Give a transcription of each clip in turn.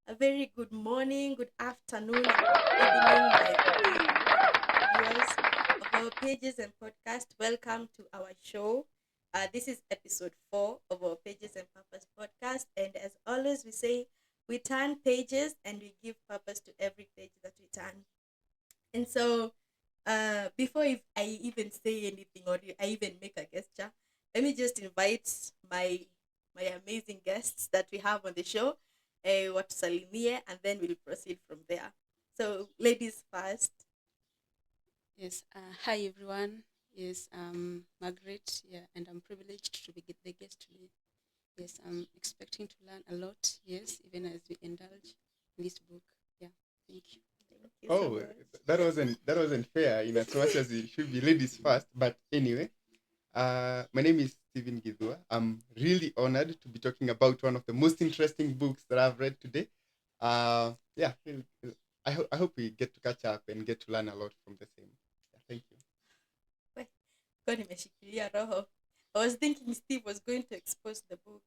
A very good morning, good afternoon, and good evening, my viewers of our pages and podcast. Welcome to our show. This is episode 4 of our Pages and Purpose podcast. And as always, we say we turn pages and we give purpose to every page that we turn. And so, before I even say anything or I even make a gesture, let me just invite my amazing guests that we have on the show. What Salimia, and then we'll proceed from there. So, ladies first. Yes, hi everyone. Yes, Margaret. Yeah, and I'm privileged to be the guest today. Yes, I'm expecting to learn a lot. Yes, even as we indulge in this book. Yeah, thank you. Thank you so Oh, much. that wasn't fair in as much as it should be ladies first. But anyway, my name is Stephen Gidua. I'm really honored to be talking about one of the most interesting books that I've read today. Yeah, I hope we get to catch up and get to learn a lot from the same. Yeah, thank you. Wait, kwa nimeshikilia roho. I was thinking Steve was going to expose the book.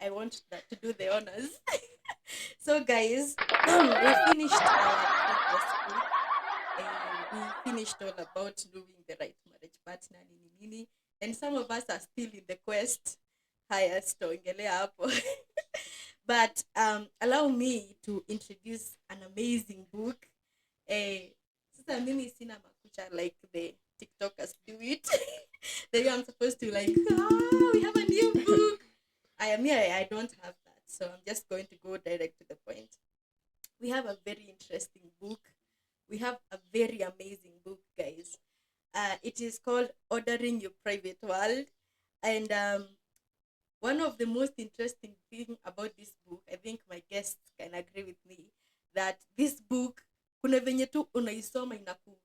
I want that to do the honors. So, guys, we finished our previous book. We finished all about knowing the right marriage partner, nini nini, and some of us are still in the quest. Haya, sitaongelea hapo. But allow me to introduce an amazing book. Eh, Sasa mimi sina makucha like the TikTokers do it. The way I'm supposed to like, we have a new book. I don't have that. So I'm just going to go direct to the point. We have a very interesting book. We have a very amazing book, guys. It is called Ordering Your Private World. And one of the most interesting thing about this book, I think my guests can agree with me, that this book, kuna venye tu unaisoma inaku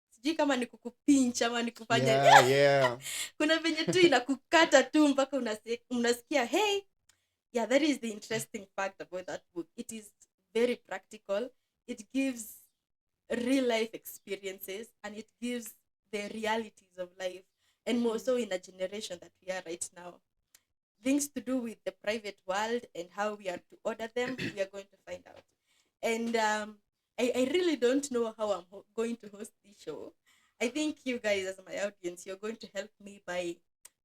sijui kama ni kukupinch ama ni kufanya Yeah. kuna venye tu inakukata tu mpaka unasikia hey, yeah, that is the interesting fact about that book. It is very practical. It gives real life experiences and it gives the realities of life, and more so in a generation that we are right now. Things to do with the private world and how we are to order them, we are going to find out. And I really don't know how I'm going to host this show. I think you guys, as my audience, you're going to help me by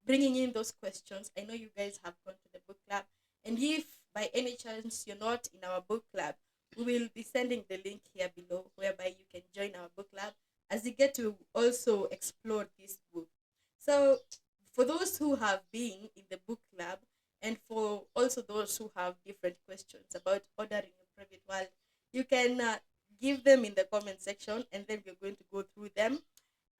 bringing in those questions. I know you guys have gone to the book club. And if by any chance you're not in our book club, we will be sending the link here below whereby you can join our book club as you get to also explore this book. So, for those who have been in the book club, and for also those who have different questions about ordering a private world, you can give them in the comment section, and then we're going to go through them,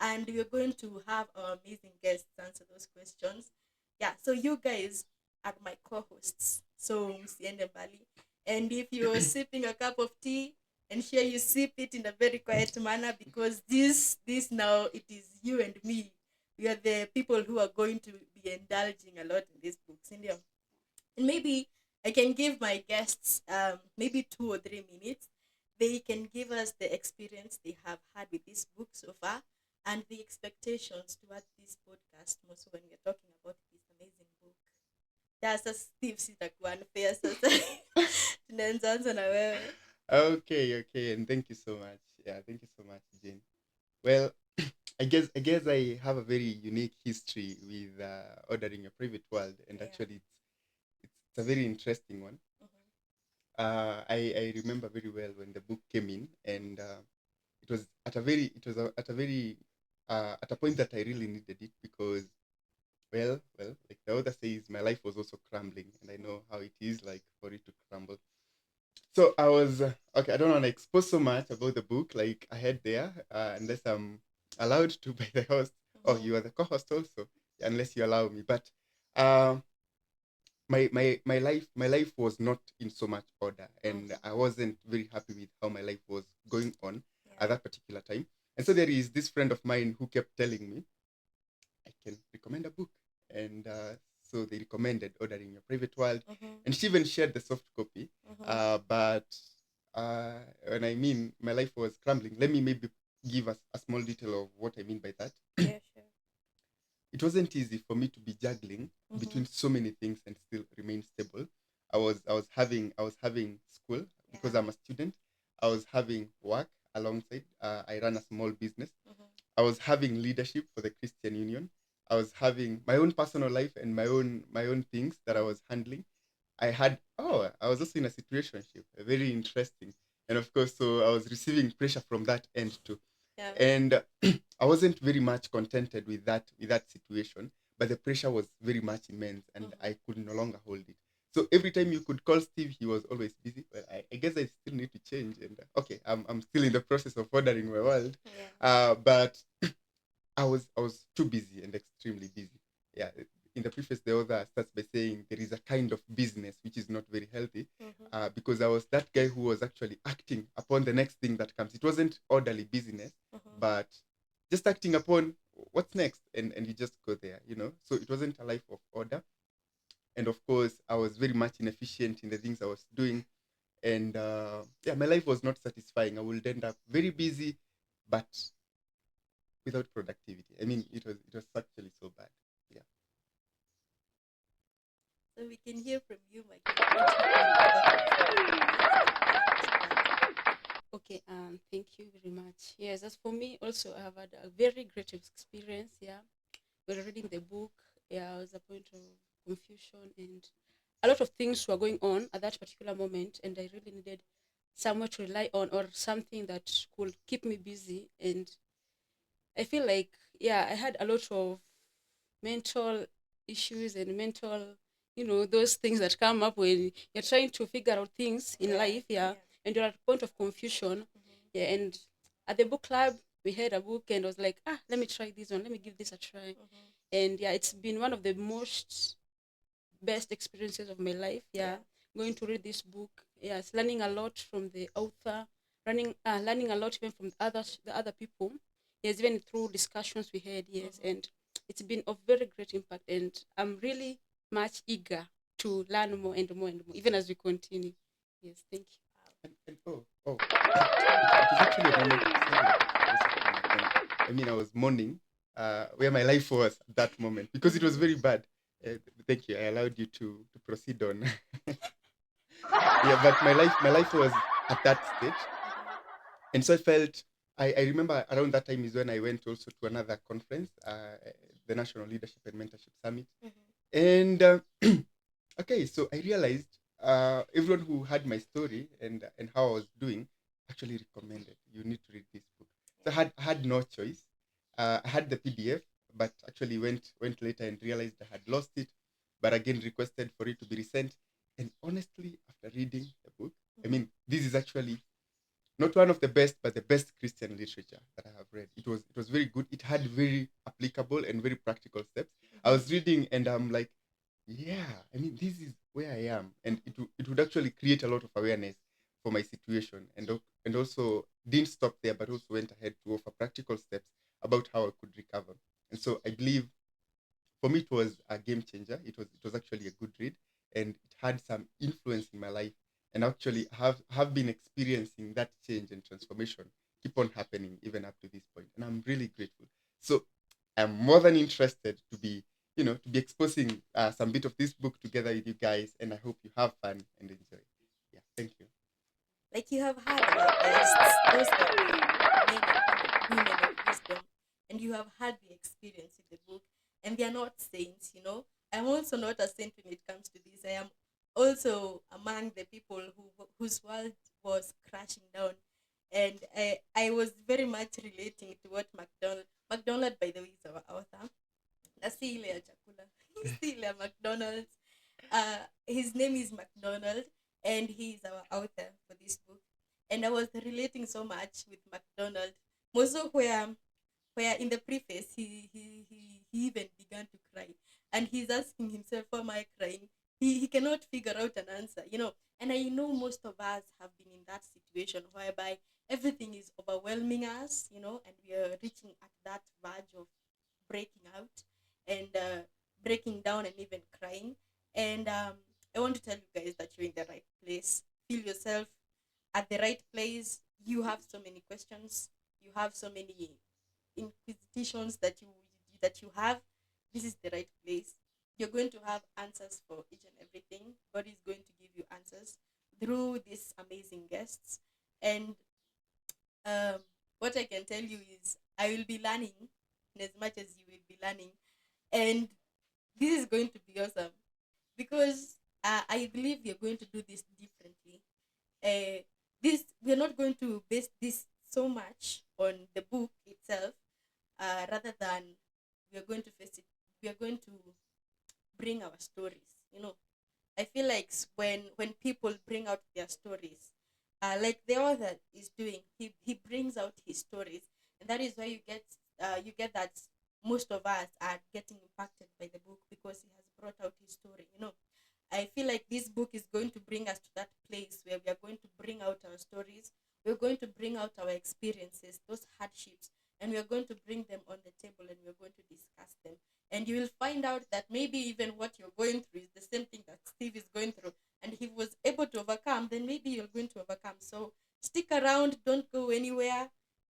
and we're going to have our amazing guests answer those questions. Yeah, so you guys are my co-hosts, so msiende mbali. And if you're sipping a cup of tea, ensure you sip it in a very quiet manner, because this now it is you and me. We are the people who are going to be indulging a lot in these books. And maybe I can give my guests maybe 2 or 3 minutes. They can give us the experience they have had with this book so far and the expectations towards this podcast, most when we're talking about this amazing book. Yeah, sasa Steve, sitakuwa unfair sasa. Tunaanza na wewe. Okay, and thank you so much. Yeah, thank you so much, Jane. Well, I guess I have a very unique history with ordering a private world, and Yeah. actually, it's a very interesting one. Mhm. I remember very well when the book came in, and it was at a point that I really needed it because, like the author says, my life was also crumbling, and I know how it is like for it to crumble. So I was okay. I don't want to expose so much about the book like ahead there, unless I'm allowed to by the host. Oh, Mhm. you are the co-host also, unless you allow me. But uh, my life was not in so much order, and Mhm. I wasn't very happy with how my life was going on Yeah. at that particular time. And so there is this friend of mine who kept telling me I can recommend a book, and so they recommended Ordering Your Private World, Mhm. and she even shared the soft copy. Mhm. But when I mean my life was crumbling, let me maybe give us a small detail of what I mean by that. Yeah, sure. It wasn't easy for me to be juggling Mhm. between so many things and still remain stable. I was having school. because Yeah. I'm a student. I was having work alongside. I run a small business. Mhm. I was having leadership for the Christian Union. I was having my own personal life and my own things that I was handling. I was also in a situationship, very interesting. And of course, so I was receiving pressure from that end too. Yeah. And I wasn't very much contented with that situation, but the pressure was very much immense and Mhm. I could no longer hold it. So every time you could call Steve, he was always busy. Well, I guess I still need to change. And okay, I'm still in the process of ordering my world, Yeah. but I was too busy and extremely busy. Yeah. In the preface, the author starts by saying there is a kind of business which is not very healthy, Mhm. because I was that guy who was actually acting upon the next thing that comes. It wasn't orderly business, Mhm. but just acting upon what's next, and you just go there, So it wasn't a life of order, and of course, I was very much inefficient in the things I was doing, and yeah, my life was not satisfying. I would end up very busy, but without productivity. I mean, it was actually so bad. Yeah. So we can hear from you, my girl, what happened about Okay, thank you very much. Yes, as for me, also, I have had a very great experience. Yeah, when reading the book, yeah, I was a point of confusion and a lot of things were going on at that particular moment, and I really needed somewhere to rely on or something that could keep me busy. And I feel like, yeah, I had a lot of mental issues and mental, those things that come up when you're trying to figure out things in life, yeah, and you're at a point of confusion, Mhm. yeah. And at the book club, we had a book, and I was like, let me try this one, let me give this a try. Mhm. And yeah, it's been one of the most best experiences of my life, yeah. Yeah. Going to read this book, yes, learning a lot from the author, learning a lot even from the other people, yes, even through discussions we had, yes. Mhm. And it's been of very great impact, and I'm really much eager to learn more and more and more even as we continue. Yes, thank you. And it was actually a moment of silence most of the time. And I mean, I was mourning where my life was at that moment because it was very bad. Thank you. I allowed you to proceed on. Yeah, but my life was at that stage, and so I felt. I remember around that time is when I went also to another conference, the National Leadership and Mentorship Summit, Mhm. and okay, so I realized everyone who had my story and how I was doing actually recommended you need to read this book. So I had no choice. I had the PDF, but actually went later and realized I had lost it. But again, requested for it to be resent. And honestly, after reading the book, I mean, this is actually not one of the best, but the best Christian literature that I have read. It was very good. It had very applicable and very practical steps. I was reading and I'm like, yeah, I mean, this is where I am, and it would actually create a lot of awareness for my situation, and also didn't stop there, but also went ahead to offer practical steps about how I could recover. And so I believe for me it was a game changer. It was actually a good read, and it had some influence in my life, and actually have been experiencing that change and transformation keep on happening even up to this point, and I'm really grateful. So I'm more than interested to be exposing some bit of this book together with you guys, and I hope you have fun and enjoy. Yeah, thank you. Like you have had our guests, those are the men and women of wisdom, and you have had the experience with the book, and they are not saints. I'm also not a saint when it comes to this. I am also among the people whose world was crashing down, and I was very much relating to what McDonald, by the way, is our author. Na si ile ya chakula. Si ile ya McDonald's. His name is MacDonald, and he is our author for this book. And I was relating so much with MacDonald. Also, where in the preface he even began to cry, and he's asking himself, "Why am I crying?" He cannot figure out an answer. And I know most of us have been in that situation whereby everything is overwhelming us, and we are reaching at that verge of breaking out and breaking down and even crying. And I want to tell you guys that you're in the right place. Feel yourself at the right place. You have so many questions. You have so many inquisitions that you have. This is the right place. You're going to have answers for each and everything. God is going to give you answers. through these amazing guests. And um, what I can tell you is I will be learning in as much as you will be learning. And this is going to be awesome because I believe we are going to do this differently. This we're not going to base this so much on the book itself, rather than we are going to face it. We are going to bring our stories. I feel like when people bring out their stories, like the author is doing, he brings out his stories, and that is why you get that most of us are getting impacted by the book because he has brought out his story. I feel like this book is going to bring us to that place where we are going to bring out our stories. We're going to bring out our experiences, those hardships, and we are going to bring them on the table and we're going to discuss them. And you will find out that maybe even what you're going through is the same thing that Steve is going through. And he was able to overcome, then maybe you're going to overcome. So stick around, don't go anywhere.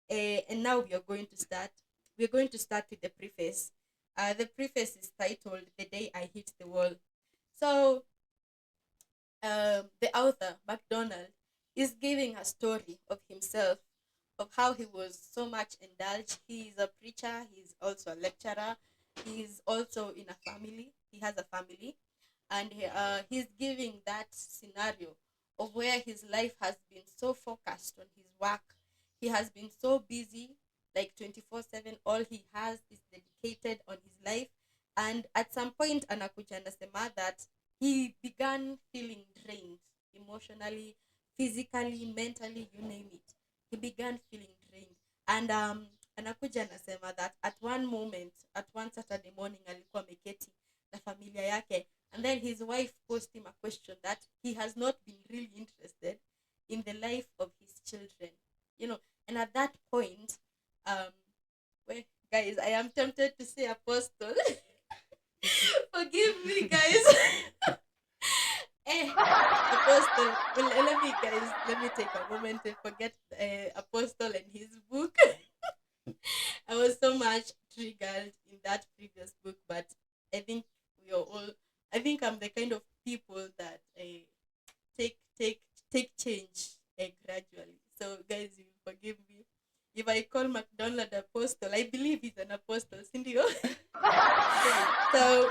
And now we are going to start. We're going to start with the preface. The preface is titled The Day I Hit the Wall. So the author, MacDonald, is giving a story of himself, of how he was so much indulged. He is a preacher, he's also a lecturer, he's also in a family, he has a family, and he's giving that scenario of where his life has been so focused on his work. He has been so busy, like 24/7, all he has is dedicated on his life. And at some point, anakuja anasema that he began feeling drained emotionally, physically, mentally, you name it. He began feeling drained. And anakuja anasema that at one moment, at one Saturday morning, alikuwa ameketi na familia yake, and then his wife posed him a question that he has not been really interested in the life of his children. And at that point, well, guys, I am tempted to say apostle. Forgive me, guys. Apostle. Well, let me take a moment to forget Apostle and his book. I was so much triggered in that previous book, but I think we are all. I think I'm the kind of people that take change gradually. So, guys, you forgive me if I call MacDonald apostle. I believe he's an apostle, Cindy. So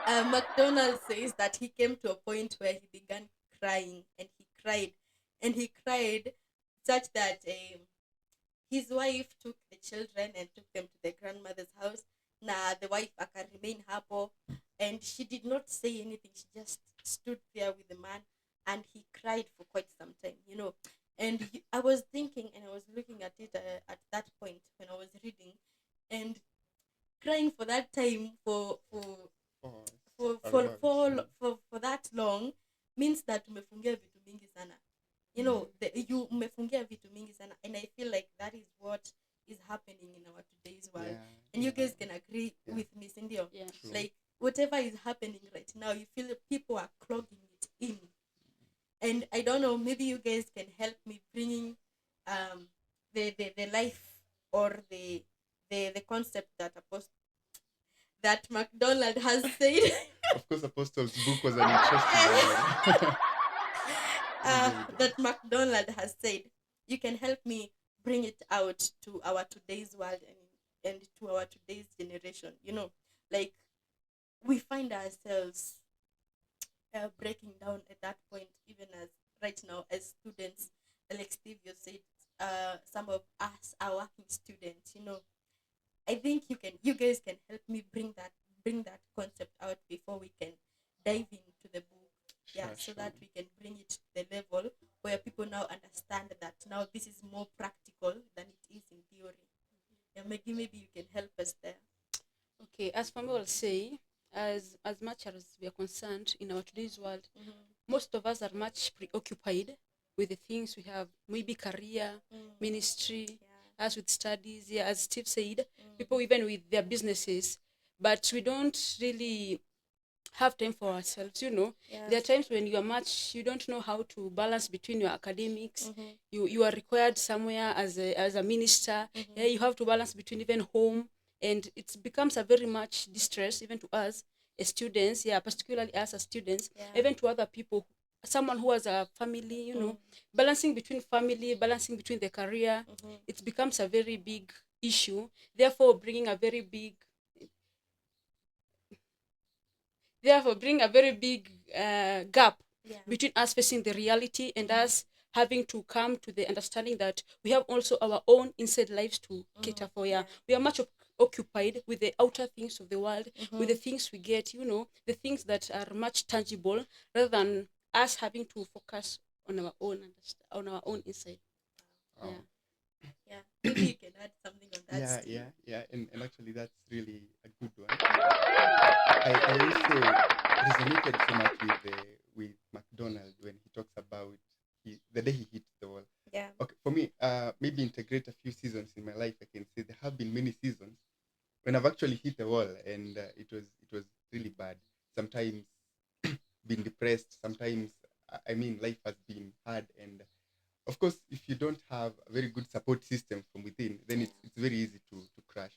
MacDonald says that he came to a point where he began crying, and he cried such that his wife took the children and took them to the grandmother's house. Now the wife aka remain hapo, and she did not say anything. She just stood there with the man, and he cried for quite some time. And I was thinking, and I was looking at it at that point when I was reading, and crying for that time for that long means that umefungia vitu mingi sana. You umefungia vitu mingi sana, and I feel like that is what is happening in our today's world. Yeah. And you guys can agree with me, Cindy. Yeah. Like whatever is happening right now, you feel people are clogging it in. And I don't know, maybe you guys can help me bringing the life or the concept that MacDonald has said. Of course, Apostle's book was an interesting one. That MacDonald has said. You can help me bring it out to our today's world and to our today's generation. Like we find ourselves breaking down at that point, even as right now as students. Like Steve, you said, some of us are working students. I think you guys can help me bring that concept out before we can dive into the book. So that we can bring it to the level where people now understand that now this is more practical than it is in theory. Yeah, maybe you can help us there. Okay, as Fami will say, as much as we are concerned in our today's world, most of us are much preoccupied with the things we have, maybe career, ministry, as with studies, as Steve said, people even with their businesses, but we don't really have time for ourselves. There are times when you don't know how to balance between your academics. You are required somewhere as a minister. You have to balance between even home, and it becomes a very much distress even to us as students, particularly us as students, even to other people someone who has a family, balancing between family, balancing between the career, it becomes a very big issue, therefore bring a very big gap between us facing the reality and us having to come to the understanding that we have also our own inside lives to cater for. We are much occupied with the outer things of the world, with the things we get, the things that are much tangible, rather than us having to focus on our own inside. Wow. Maybe you can add something on that. Yeah. And actually, that's really a good one. I also resonated so much with MacDonald when he talks about the day he hit the wall. Yeah. Okay, for me, maybe integrate a few seasons in my life. I can say there have been many seasons when I've actually hit the wall, and it was really bad. Sometimes been depressed. Sometimes I mean life has been hard, and of course, if you don't have a very good support system from within, then it's very easy to crash.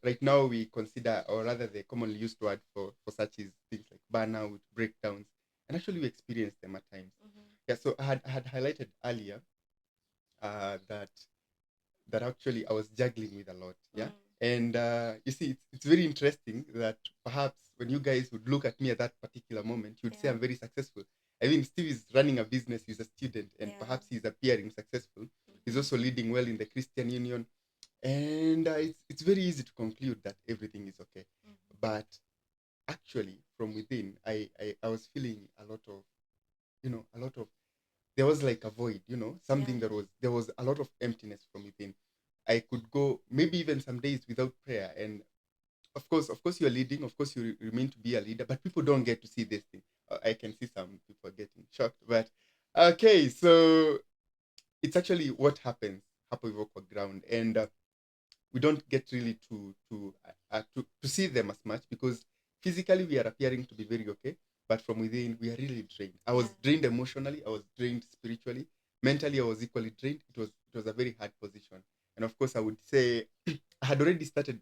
Right now, we consider, or rather, the commonly used word for such is things like burnout, breakdowns, and actually we experience them at times. Yeah, so I had highlighted earlier that actually I was juggling with a lot. Yeah. And you see, it's very interesting that perhaps when you guys would look at me at that particular moment, you'd say I'm very successful. I mean, Steve is running a business, he's a student, and perhaps he's appearing successful. He's also leading well in the Christian Union. And it's very easy to conclude that everything is okay. But actually, from within, I was feeling a lot of, there was like a void, something there was a lot of emptiness from within. I could go maybe even some days without prayer, and of course you're leading, of course you remain to be a leader, but people don't get to see this thing. I can see some people getting shocked, but okay, so it's actually what happens hapo hivyo kwa ground, and we don't get really to see them as much, because physically we are appearing to be very okay, but from within we are really drained. I was drained emotionally, I was drained spiritually, mentally I was equally drained. It was a very hard position, and of course I would say I had already started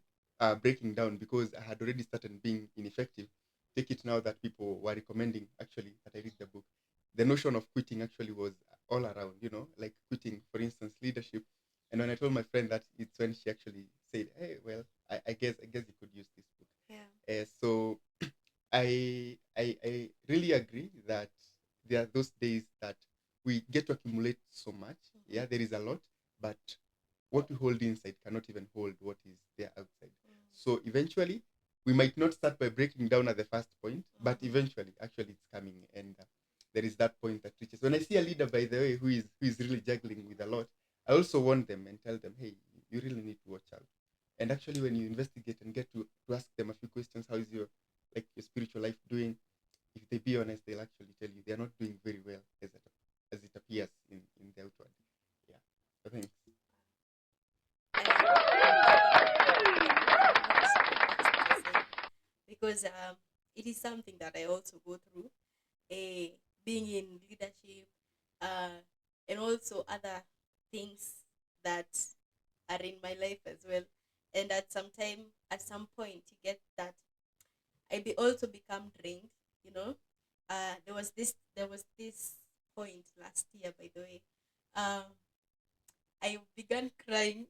breaking down, because I had already started being ineffective. Take it now that people were recommending actually that I read the book. The notion of quitting actually was all around, like quitting, for instance, leadership. And when I told my friend that, it's when she actually said, "Hey, well, I guess you could use this book." So I really agree that there are those days that we get to accumulate so much. Yeah, there is a lot, but what we hold inside cannot even hold what is there outside. So eventually, we might not start by breaking down at the first point, but eventually, actually, it's coming, and there is that point that reaches. When I see a leader, by the way, who is really juggling with a lot, I also warn them and tell them, hey, you really need to watch out. And actually, when you investigate and get to ask them a few questions, how is your spiritual life doing? If they be honest, they'll actually tell you they're not doing very well as it appears in the outward. Yeah. So thanks. Because it is something that I also go through, being in leadership, and also other things that are in my life as well. And at some point, you get that also become drained. There was this point last year, by the way. I began crying.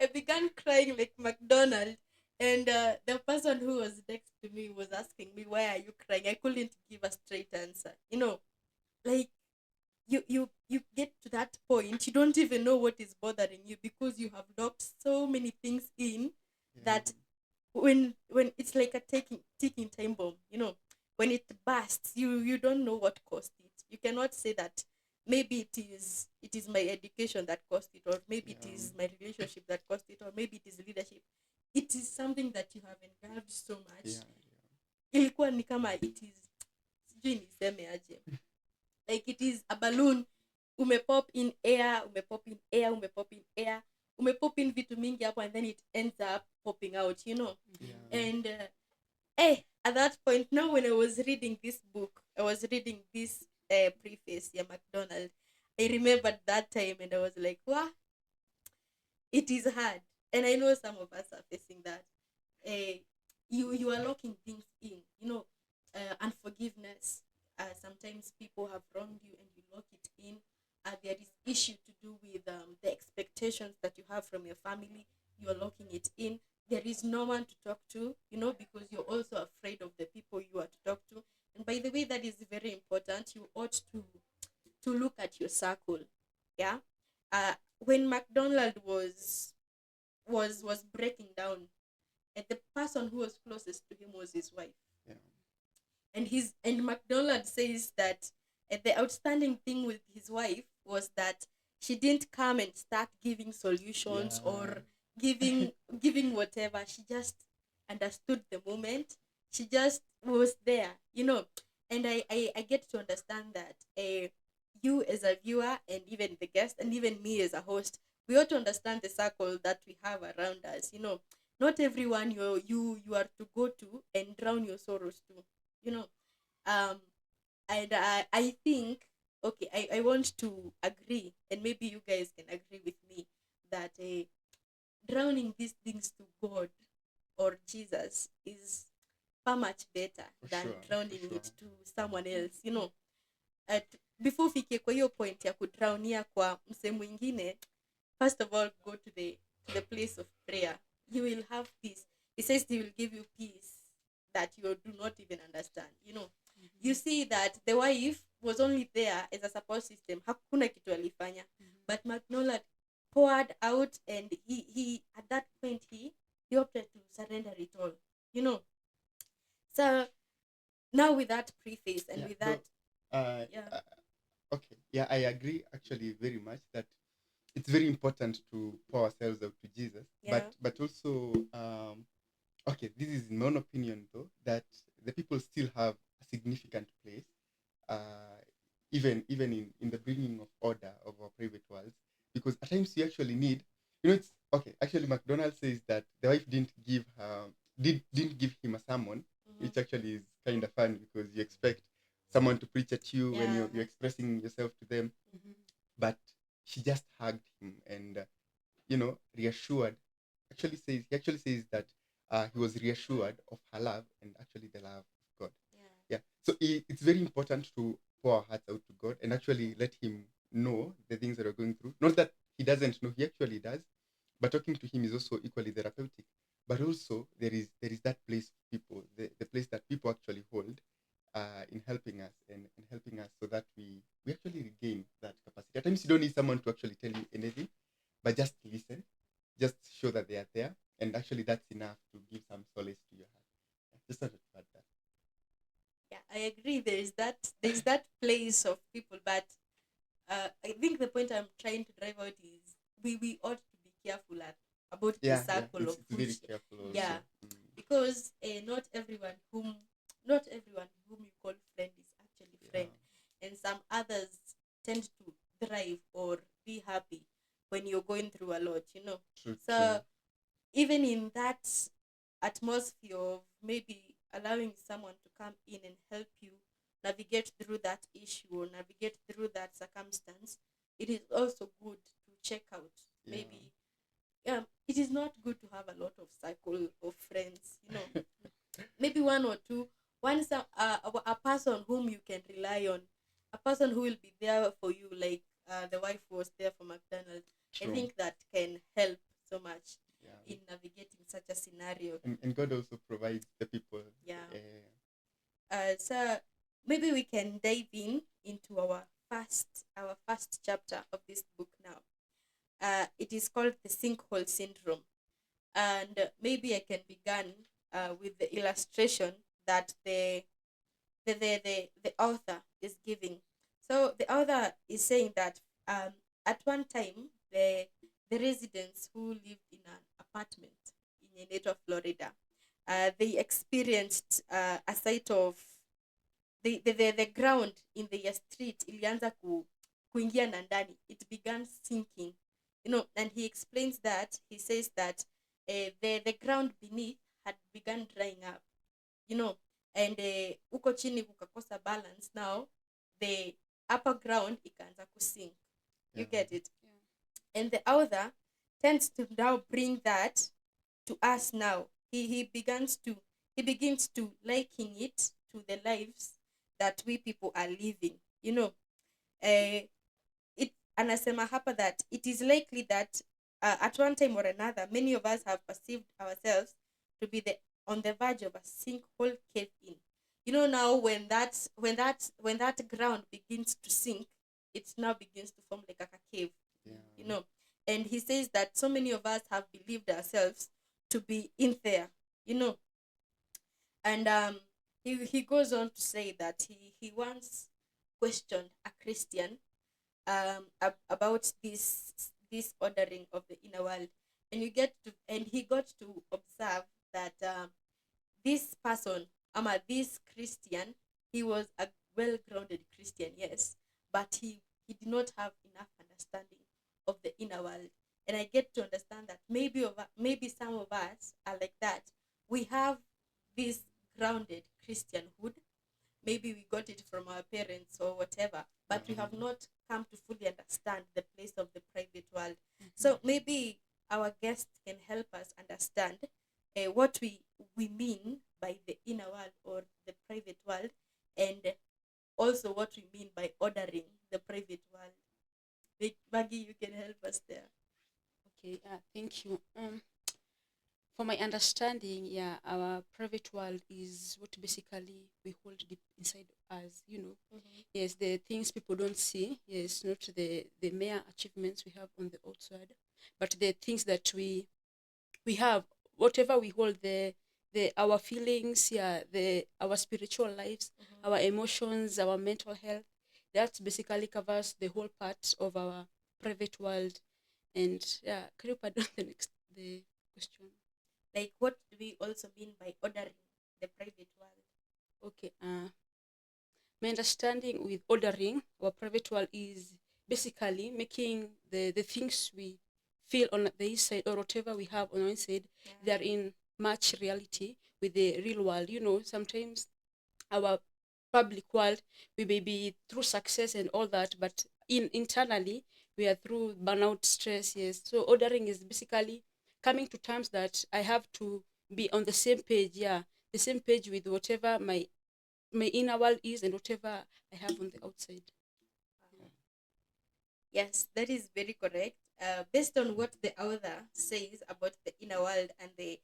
I began crying like McDonald, and the person who was next to me was asking me, "Why are you crying?" I couldn't give a straight answer. Like you get to that point, you don't even know what is bothering you, because you have locked so many things in, that when it's like a ticking time bomb. When it bursts, you don't know what caused it. You cannot say that maybe it is my education that caused it, or maybe it is my relationship that caused it, or maybe it is leadership. It is something that you have engulfed so much. Ilikuwa ni kama it is, sijui niseme aje, like it is a balloon. Umepop in air, umepop in air, umepop in air, umepop in vitu mingi hapo, and then it ends up popping out. And at that point, now when I was reading this book, I was reading this preface, McDonald. I remembered that time, and I was like, wow, it is hard. And I know some of us are facing that. You are locking things in, unforgiveness. sometimes people have wronged you and you lock it in. There is issue to do with the expectations that you have from your family. You're locking it in. There is no one to talk to, because you're also afraid of the people you are to talk to. And by the way, that is very important. You ought to look at your circle. Yeah. When McDonald was breaking down, and the person who was closest to him was his wife. Yeah. And McDonald says that the outstanding thing with his wife was that she didn't come and start giving solutions or giving whatever. She just understood the moment. She just was there, and I get to understand that you as a viewer and even the guest and even me as a host, we ought to understand the circle that we have around us. Not everyone you are to go to and drown your sorrows to. you know um and I think, okay, I want to agree, and maybe you guys can agree with me, that drowning these things to God or Jesus is far much better For than sure, drowning for it to someone else. Before ufike kwa hiyo point ya kudrownia kwa mse mwingine, first of all, go to the place of prayer. You will have peace. He says he will give you peace that you do not even understand. You see that the wife was only there as a support system. Hakuna kitu alifanya. But McDonald poured out, and he at that point he opted to surrender it all. So now with that preface and with that, yeah. Okay, yeah, I agree actually very much that it's very important to pour ourselves out to Jesus. Yeah. But also, okay, this is my own opinion though, that the people still have a significant place, even in the bringing of order of our private worlds, because at times you actually need, it's okay. Actually, McDonald says that the wife didn't give him a sermon, which actually is kind of fun because you expect someone to preach at you when Yeah. you're expressing yourself to them, but she just hugged him and reassured. He actually says that he was reassured of her love and actually the love of God. Yeah. So it's very important to pour our hearts out to God and actually let him know the things that we're going through. Not that he doesn't know, he actually does, but talking to him is also equally therapeutic. But also there is that place of people, the place that people actually hold in helping us and helping us so that we actually regain that capacity. At times you don't need someone to actually tell you anything, but just listen, just show that they are there, and actually that's enough to give some solace to your heart. Just wanted to add that. Yeah, I agree. There's that place of people, but I think the point I'm trying to drive out is we ought to be careful about the circle It's of very which, careful also. yeah, because not everyone whom you call friend is actually friend, and some others tend to thrive or be happy when you're going through a lot. True, So true. even in that atmosphere of maybe allowing someone to come in and help you navigate through that issue or navigate through that circumstance, it is also good to check out. Yeah. Maybe it is not good to have a lot of circle of friends. Maybe one or two, a person whom you can rely on, a person who will be there for you, like the wife was there for McDonald. True. I think that can help so much Yeah. in navigating such a scenario. And God also provides the people. Yeah. So maybe we can dive into our first chapter of this book now. It is called the sinkhole syndrome, and maybe I can begin with the illustration that the author is giving. So the author is saying that at one time the residents who lived in an apartment in Eneta, Florida, they experienced a sight of the ground in their street ilianza kuingia na ndani. It began sinking, and he explains that. He says that the ground beneath had begun drying up, and huko chini kukakosa balance. Now the upper ground ikaanza kusink. You get it? Yeah. And the author tends to now bring that to us now. He begins to liken it to the lives that we people are living. Uh, it anasema hapa that it is likely that at one time or another many of us have perceived ourselves to be on the verge of a sinkhole cave in. Now when that ground begins to sink, it now begins to form like a cave. Yeah. And he says that so many of us have believed ourselves to be in there. And he goes on to say that he once questioned a Christian about this ordering of the inner world, and he got to observe that this person, this Christian, he was a well-grounded Christian, yes, but he did not have enough understanding of the inner world. And I get to understand that maybe some of us are like that. We have this grounded Christianhood. Maybe we got it from our parents or whatever, but we have not come to fully understand the place of the private world. So maybe our guest can help us understand what we mean by the inner world or the private world, and also what we mean by ordering the private world. Maggie, you can help us there. Okay, thank you. For my understanding, our private world is what basically we hold deep inside us, Yes, the things people don't see, yes, not the mere achievements we have on the outside, but the things that we have, whatever we hold, the our feelings, our spiritual lives, our emotions, our mental health, that basically covers the whole part of our private world. And can you pardon the question? Like, what do we also mean by ordering the private world? Okay, my understanding with ordering our private world is basically making the things we feel on the inside or whatever we have on the inside, they're in much reality with the real world. Sometimes our public world, we may be through success and all that, but internally we are through burnout, stress. Yes, so ordering is basically coming to terms that I have to be on the same page, the same page with whatever my inner world is and whatever I have on the outside. Yes, that is very correct. Based on what the author says about the inner world and the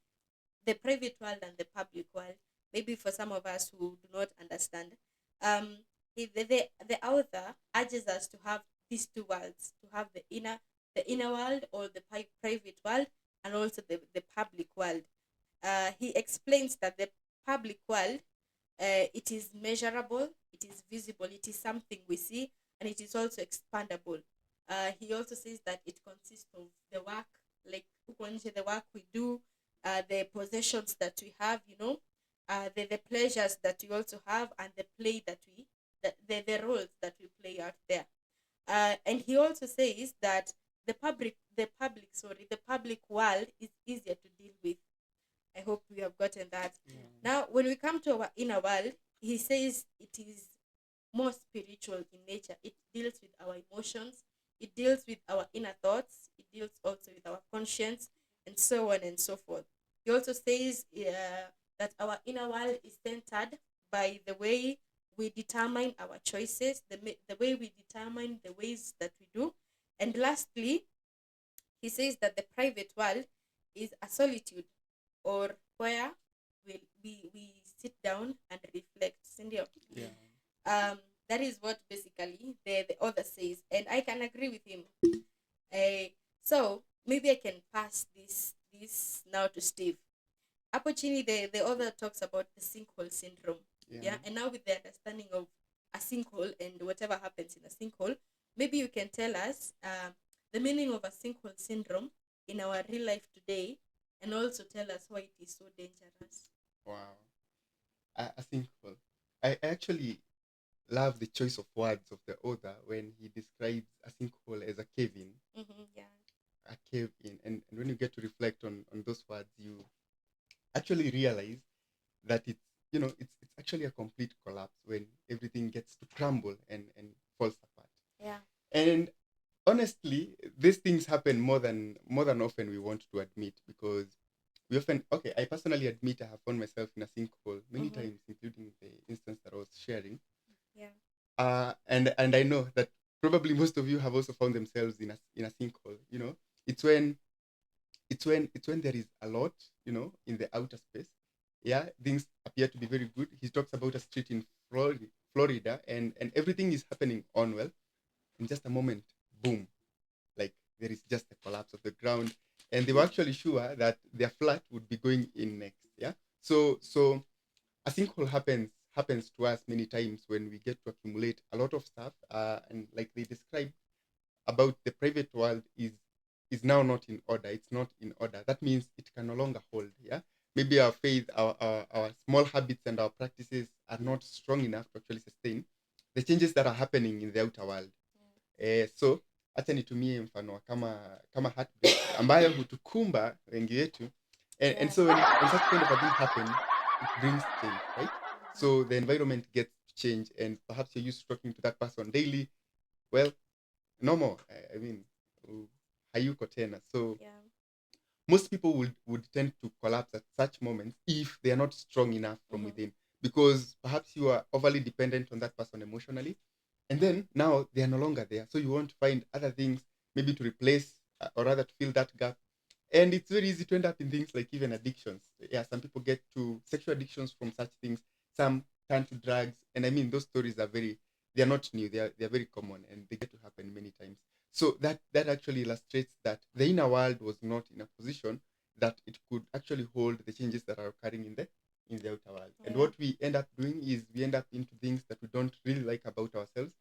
private world and the public world, maybe for some of us who do not understand, the author urges us to have these two worlds, to have the inner world or the private world, and also the public world. He explains that the public world, it is measurable, it is visible, it is something we see, and it is also expandable. He also says that it consists of the work, like the work we do, the possessions that we have, the pleasures that we also have, and the play that the roles that we play out there. And he also says that the public world is easier to deal with. I hope we have gotten that. Now, when we come to our inner world, he says it is more spiritual in nature. It deals with our emotions, it deals with our inner thoughts, it deals also with our conscience, and so on and so forth. He also says that our inner world is centered by the way we determine our choices, the way we determine the ways that we do. And lastly, he says that the private world is a solitude, or where we sit down and reflect. Cindy? That is what basically the author says, and I can agree with him. So maybe I can pass this now to Steve. Hapo chini, the author talks about the sinkhole syndrome. And now with the understanding of a sinkhole and whatever happens in a sinkhole, maybe you can tell us the meaning of a sinkhole syndrome in our real life today, and also tell us why it is so dangerous. Wow. A sinkhole. I actually love the choice of words of the author when he describes a sinkhole as a cave-in. A cave-in. And when you get to reflect on those words, you actually realize that it's actually a complete collapse when everything gets to crumble and falls apart. And honestly, these things happen more than often we want to admit, because we often, I personally admit I have found myself in a sinkhole many times, including the instance that I was sharing. And I know that probably most of you have also found themselves in a sinkhole. It's when it's when there is a lot, in the outer space. Yeah, things appear to be very good. He talks about a street in Florida, and everything is happening on well. In just a moment, boom, like there is just a collapse of the ground, and they were actually sure that their flat would be going in next. Yeah, so a sinkhole happens to us many times when we get to accumulate a lot of stuff, and like they describe about the private world is now not in order. It's not in order. That means it can no longer hold. Yeah, maybe our faith, our small habits and our practices are not strong enough to actually sustain the changes that are happening in the outer world. So acha nitumie mfano wa kama heartbreak ambayo hutukumba wengi wetu, and so when such kind of a thing happens, it brings change, right? So the environment gets to change, and perhaps you're used to talking to that person daily. Well, no more. I mean, hayuko tena. So Yeah. most people would tend to collapse at such moments if they are not strong enough from Mhm. within, because perhaps you are overly dependent on that person emotionally, and then now they are no longer there, so you want to find other things maybe to replace, or rather to fill that gap. And it's very easy to end up in things like even addictions. Yeah, some people get to sexual addictions from such things, some turn to drugs, and I mean those stories are they're not new, they're very common, and they get to happen many times. So that actually illustrates that the inner world was not in a position that it could actually hold the changes that are occurring in the outer world. And Yeah. what we end up doing is we end up into things that we don't really like about ourselves.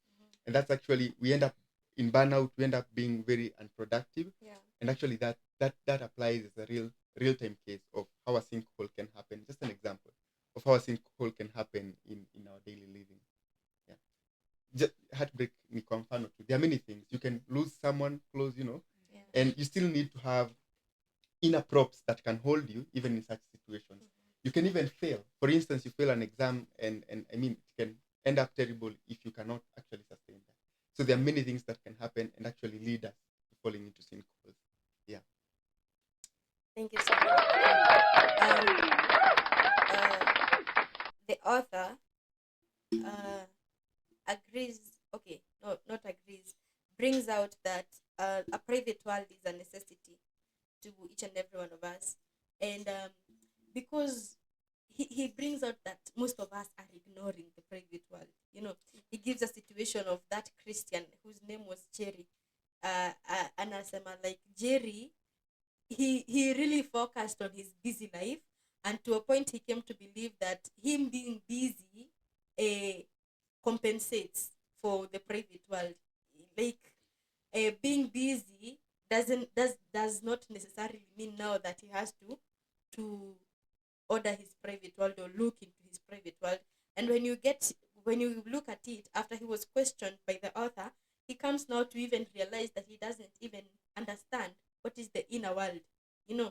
And that's actually, we end up in burnout, we end up being very unproductive. Yeah. And actually that applies as a real time case of how a sinkhole can happen. Just an example of how a sinkhole can happen in our daily living. Yeah. Heartbreak ni kwa mfano tu. There are many things. You can lose someone close, Yeah. and you still need to have inner props that can hold you even in such situations. You can even fail. For instance, you fail an exam, and I mean, it can end up terrible if you cannot actually sustain that. So there are many things that can happen and actually lead us to falling into sinkholes. Yeah. Thank you so much. The author uh, agrees, okay, no, not agrees, brings out that a private world is a necessity to each and every one of us. And because he brings out that most of us are ignoring the private world. He gives a situation of that Christian whose name was Jerry. Anasema, like, Jerry, he really focused on his busy life, and to a point he came to believe that him being busy compensates for the private world. Like, being busy does not necessarily mean now that he has to order his private world or look into his private world. And when you look at it, after he was questioned by the author, he comes now to even realize that he doesn't even understand what is the inner world. Yeah.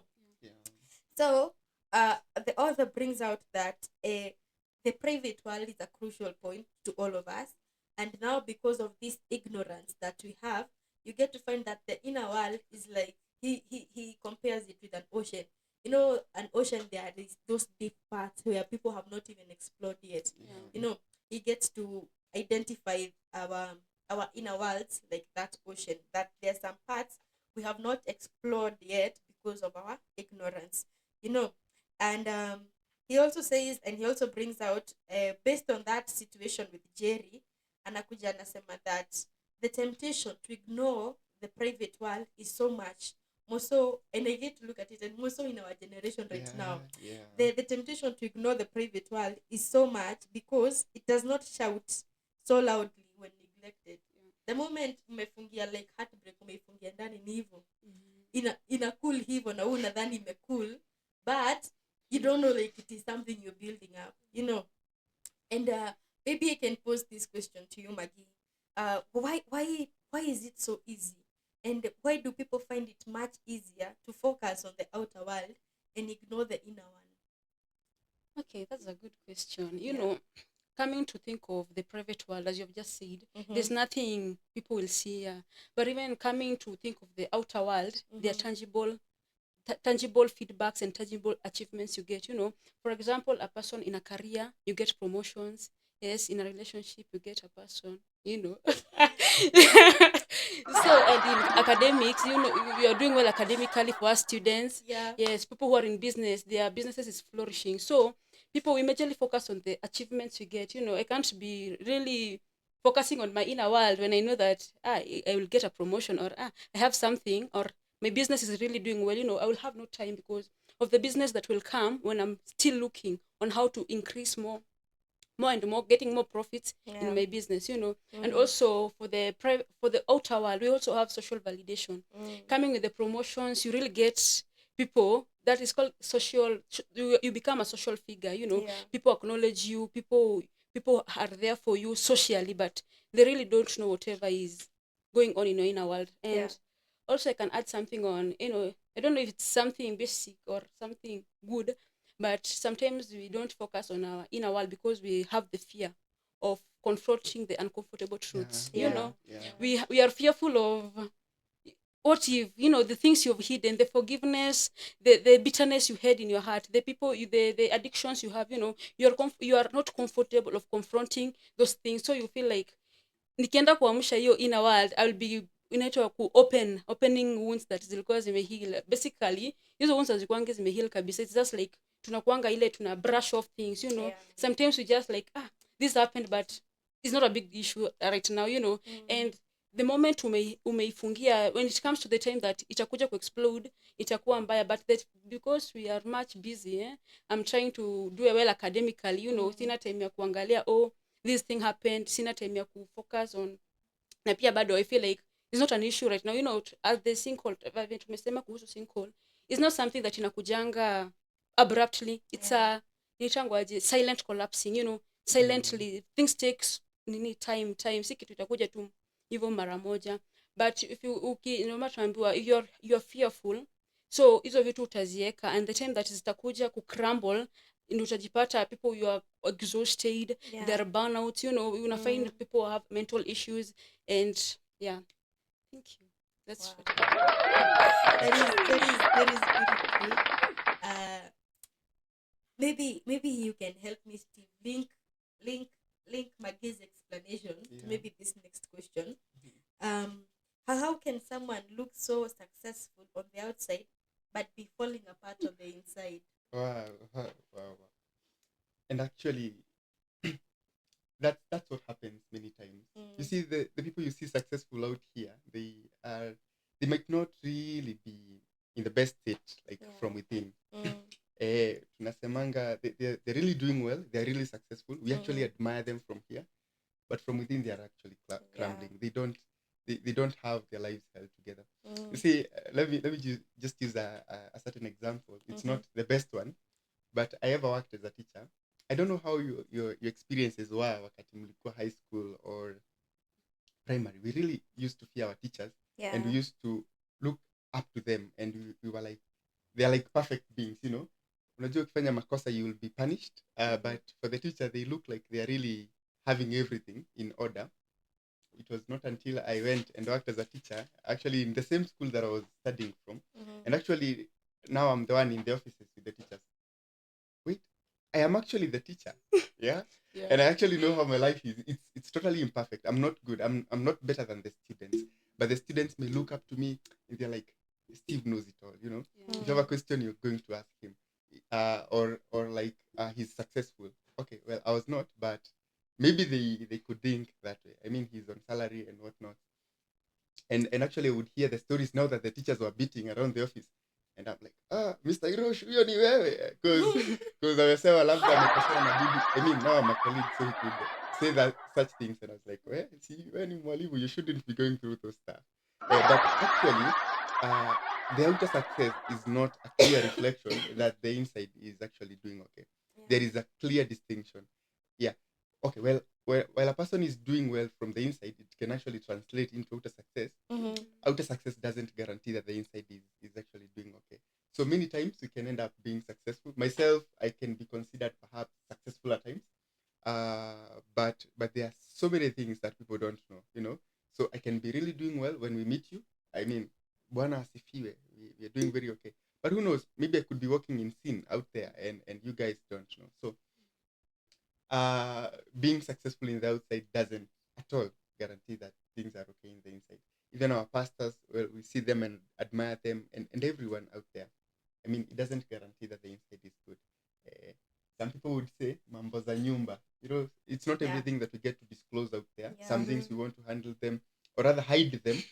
So the author brings out that the private world is a crucial point to all of us. And now, because of this ignorance that we have, you get to find that the inner world is like, he compares it with an ocean. An ocean, there is those deep parts where people have not even explored yet. Yeah. He gets to identify our inner worlds like that ocean, that there's some parts we have not explored yet because of our ignorance. you know and he also says, and he also brings out, based on that situation with Jerry, anakuja anasema that the temptation to ignore the private world is so much more so, and I get to look at it, and more so in our generation right now. Yeah. The temptation to ignore the private world is so much because it does not shout so loudly when neglected. The moment umefungia, like heartbreak, umeifungia ndani ni hivyo, ina cool hivyo, na wewe unadhani imecool, but you don't know, like, it is something you're building up. And maybe I can pose this question to you, Maggie. Why is it so easy, and why do people find it much easier to focus on the outer world and ignore the inner one? Okay, that's a good question. You Yeah. know, coming to think of the private world, as you've just said, Mhm. there's nothing people will see here. But even coming to think of the outer world, there are tangible feedbacks and tangible achievements you get. For example, a person in a career, you get promotions, Yes, in a relationship, you get a person, So, and in academics, you are doing well academically for us students. Yeah. Yes, people who are in business, their businesses is flourishing. So, people we majorly focus on the achievements we get. I can't be really focusing on my inner world when I know that I will get a promotion, or I have something, or my business is really doing well. I will have no time because of the business that will come when I'm still looking on how to increase more and more, getting more profits in my business. And also for the outer world, we also have social validation. Coming with the promotions, you really get people that is called social. You become a social figure. People acknowledge you. People are there for you socially, but they really don't know whatever is going on in your inner world. And also, I can add something on. I don't know if it's something basic or something good, but sometimes we don't focus on our inner world because we have the fear of confronting the uncomfortable truths. Yeah. We are fearful of what if the things you've hidden, the forgiveness, the bitterness you had in your heart, the people the addictions you have. You are not comfortable of confronting those things, so you feel like nikienda kuamsha hiyo inner world, I'll be inaitwa opening wounds that zilikuwa zimeheal. Basically hizo wounds hazikuangi zimeheal kabisa. It's just like tunakuanga ile tuna brush off things. Sometimes we just like this happened, but it's not a big issue right now. And the moment umeifungia, when it comes to the time that itakuja kuexplode, itakuwa mbaya. But that because we are much busy, I'm trying to do well academically. Sina time ya kuangalia this thing happened, sina time ya kufocus on. Na pia bado I feel like it's not an issue right now. As the sinkhole, tumesema kuhusu sinkhole, it's not something that inakujanga abruptly. It's a nichangwaje silent collapsing. Silently things takes time, si kitu itakuja tu hivyo mara moja. But if tunaambiwa if you're fearful, so hizo vitu utazieka, and the time that zitakuja kucrumble, ndio utajipata people you are exhausted, they're burnout. Find people have mental issues. And thank you. That's what That is very true. Maybe you can help me, Steve, link Maggie's explanation to maybe this next question. How can someone look so successful on the outside but be falling apart on the inside? Wow. And actually, that's what happens many times. You see, the people you see successful out here, they might not really be in the best state, like from within. Tunasemanga they're really doing well, they're really successful. We actually admire them from here, but from within they are actually crumbling. They don't have their lives held together. You see, let me just use a certain example. It's not the best one, but I ever worked as a teacher. I don't know how your experiences were wakati mlikuwa high school or primary. We really used to fear our teachers, and we used to look up to them, and we were like, they're like perfect beings. Unajua ukifanya makosa you will be punished, but for the teacher they look like they are really having everything in order. It was not until I went and worked as a teacher, actually in the same school that I was studying from, and actually now I'm the one in the offices with the teachers. Wait, I am actually the teacher. Yeah. And I actually know how my life is. It's totally imperfect. I'm not good. I'm not better than the students, but the students may look up to me and they're like, Steve knows it all. If you have a question, you're going to ask him, or like he's successful. Okay, well I was not, but maybe they could think that way. I mean, he's on salary and whatnot. And actually I would hear the stories now that the teachers were beating around the office. And I'm like, Mr. Hirosh, huyo ni wewe. Because amesema labda amekosana na bibi. I mean, now I'm a colleague, so he could say that such things. And I was like, well, see, when you mwalimu, you shouldn't be going through those stuff. But actually, the outer success is not a clear reflection that the inside is actually doing okay. There is a clear distinction. Yeah. Okay, well, while a person is doing well from the inside, it can actually translate into outer success. Outer success doesn't guarantee that the inside is actually doing okay. So many times we can end up being successful. Myself, I can be considered perhaps successful at times. But there are so many things that people don't know. So I can be really doing well when we meet you. I mean, Bwana asifiwe, we are doing very okay. But who knows? Maybe I could be working in sin out there and you guys don't know. So being successful in the outside doesn't at all guarantee that things are okay in the inside. Even our pastors, well, we see them and admire them, and everyone out there. I mean, it doesn't guarantee that the inside is good. Uh, some people would say, mambo za nyumba. You know, it's not Yeah. everything that we get to disclose out there. Yeah. Some things we want to handle them, or rather hide them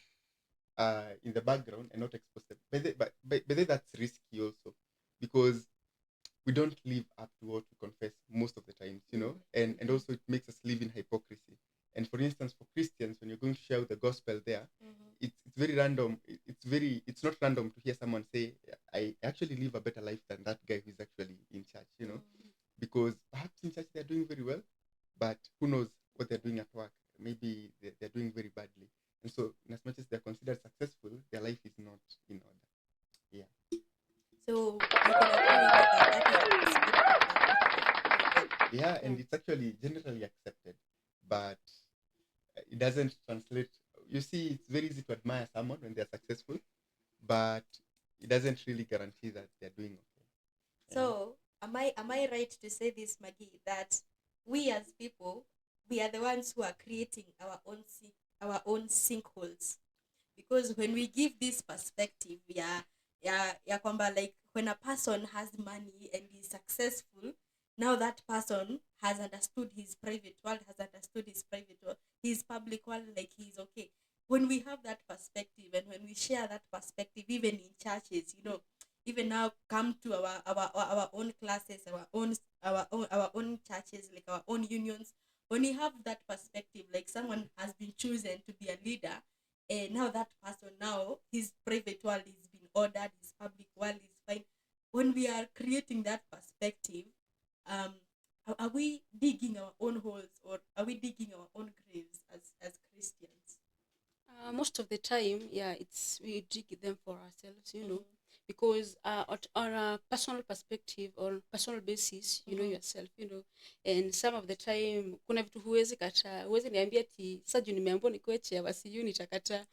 in the background and not expose them. But then that's risky also, because we don't live up to what we confess most of the times, you know, and also it makes us live in hypocrisy. And for instance, for Christians, when you're going to share the gospel there, it's very random. It's not random to hear someone say, I actually live a better life than that guy who's actually in church, you know, because perhaps in church they're doing very well, but who knows what they're doing at work? Maybe they're doing very badly. And so, in as much as they're considered successful, their life is not in order. Yeah. So you can agree with me that that is a perspective that people have. Yeah, and it's actually generally accepted, but it doesn't translate. You see, it's very easy to admire someone when they're successful, but it doesn't really guarantee that they're doing okay. So am I right to say this, Maggie, that we as people, we are the ones who are creating our own sinkholes? Because when we give this perspective, yeah, kwamba, like, when a person has money and is successful, now that person has understood his private world, his public world, like, he's okay. When we have that perspective and when we share that perspective, even in churches, you know, even now come to our own classes, our own churches, like our own unions. When we have that perspective, like someone has been chosen to be a leader, and now that person, now his private world is being ordered, his public world is fine. When we are creating that perspective, are we digging our own holes, or are we digging our own graves as Christians? Most of the time, yeah, it's we dig them for ourselves, you know, because on a personal perspective or personal basis, you know yourself, you know, and some of the time kuna vitu huwezi kataa, huwezi niambia ati sasa juu nimeambiwa nikuwe chair basi nitakataa.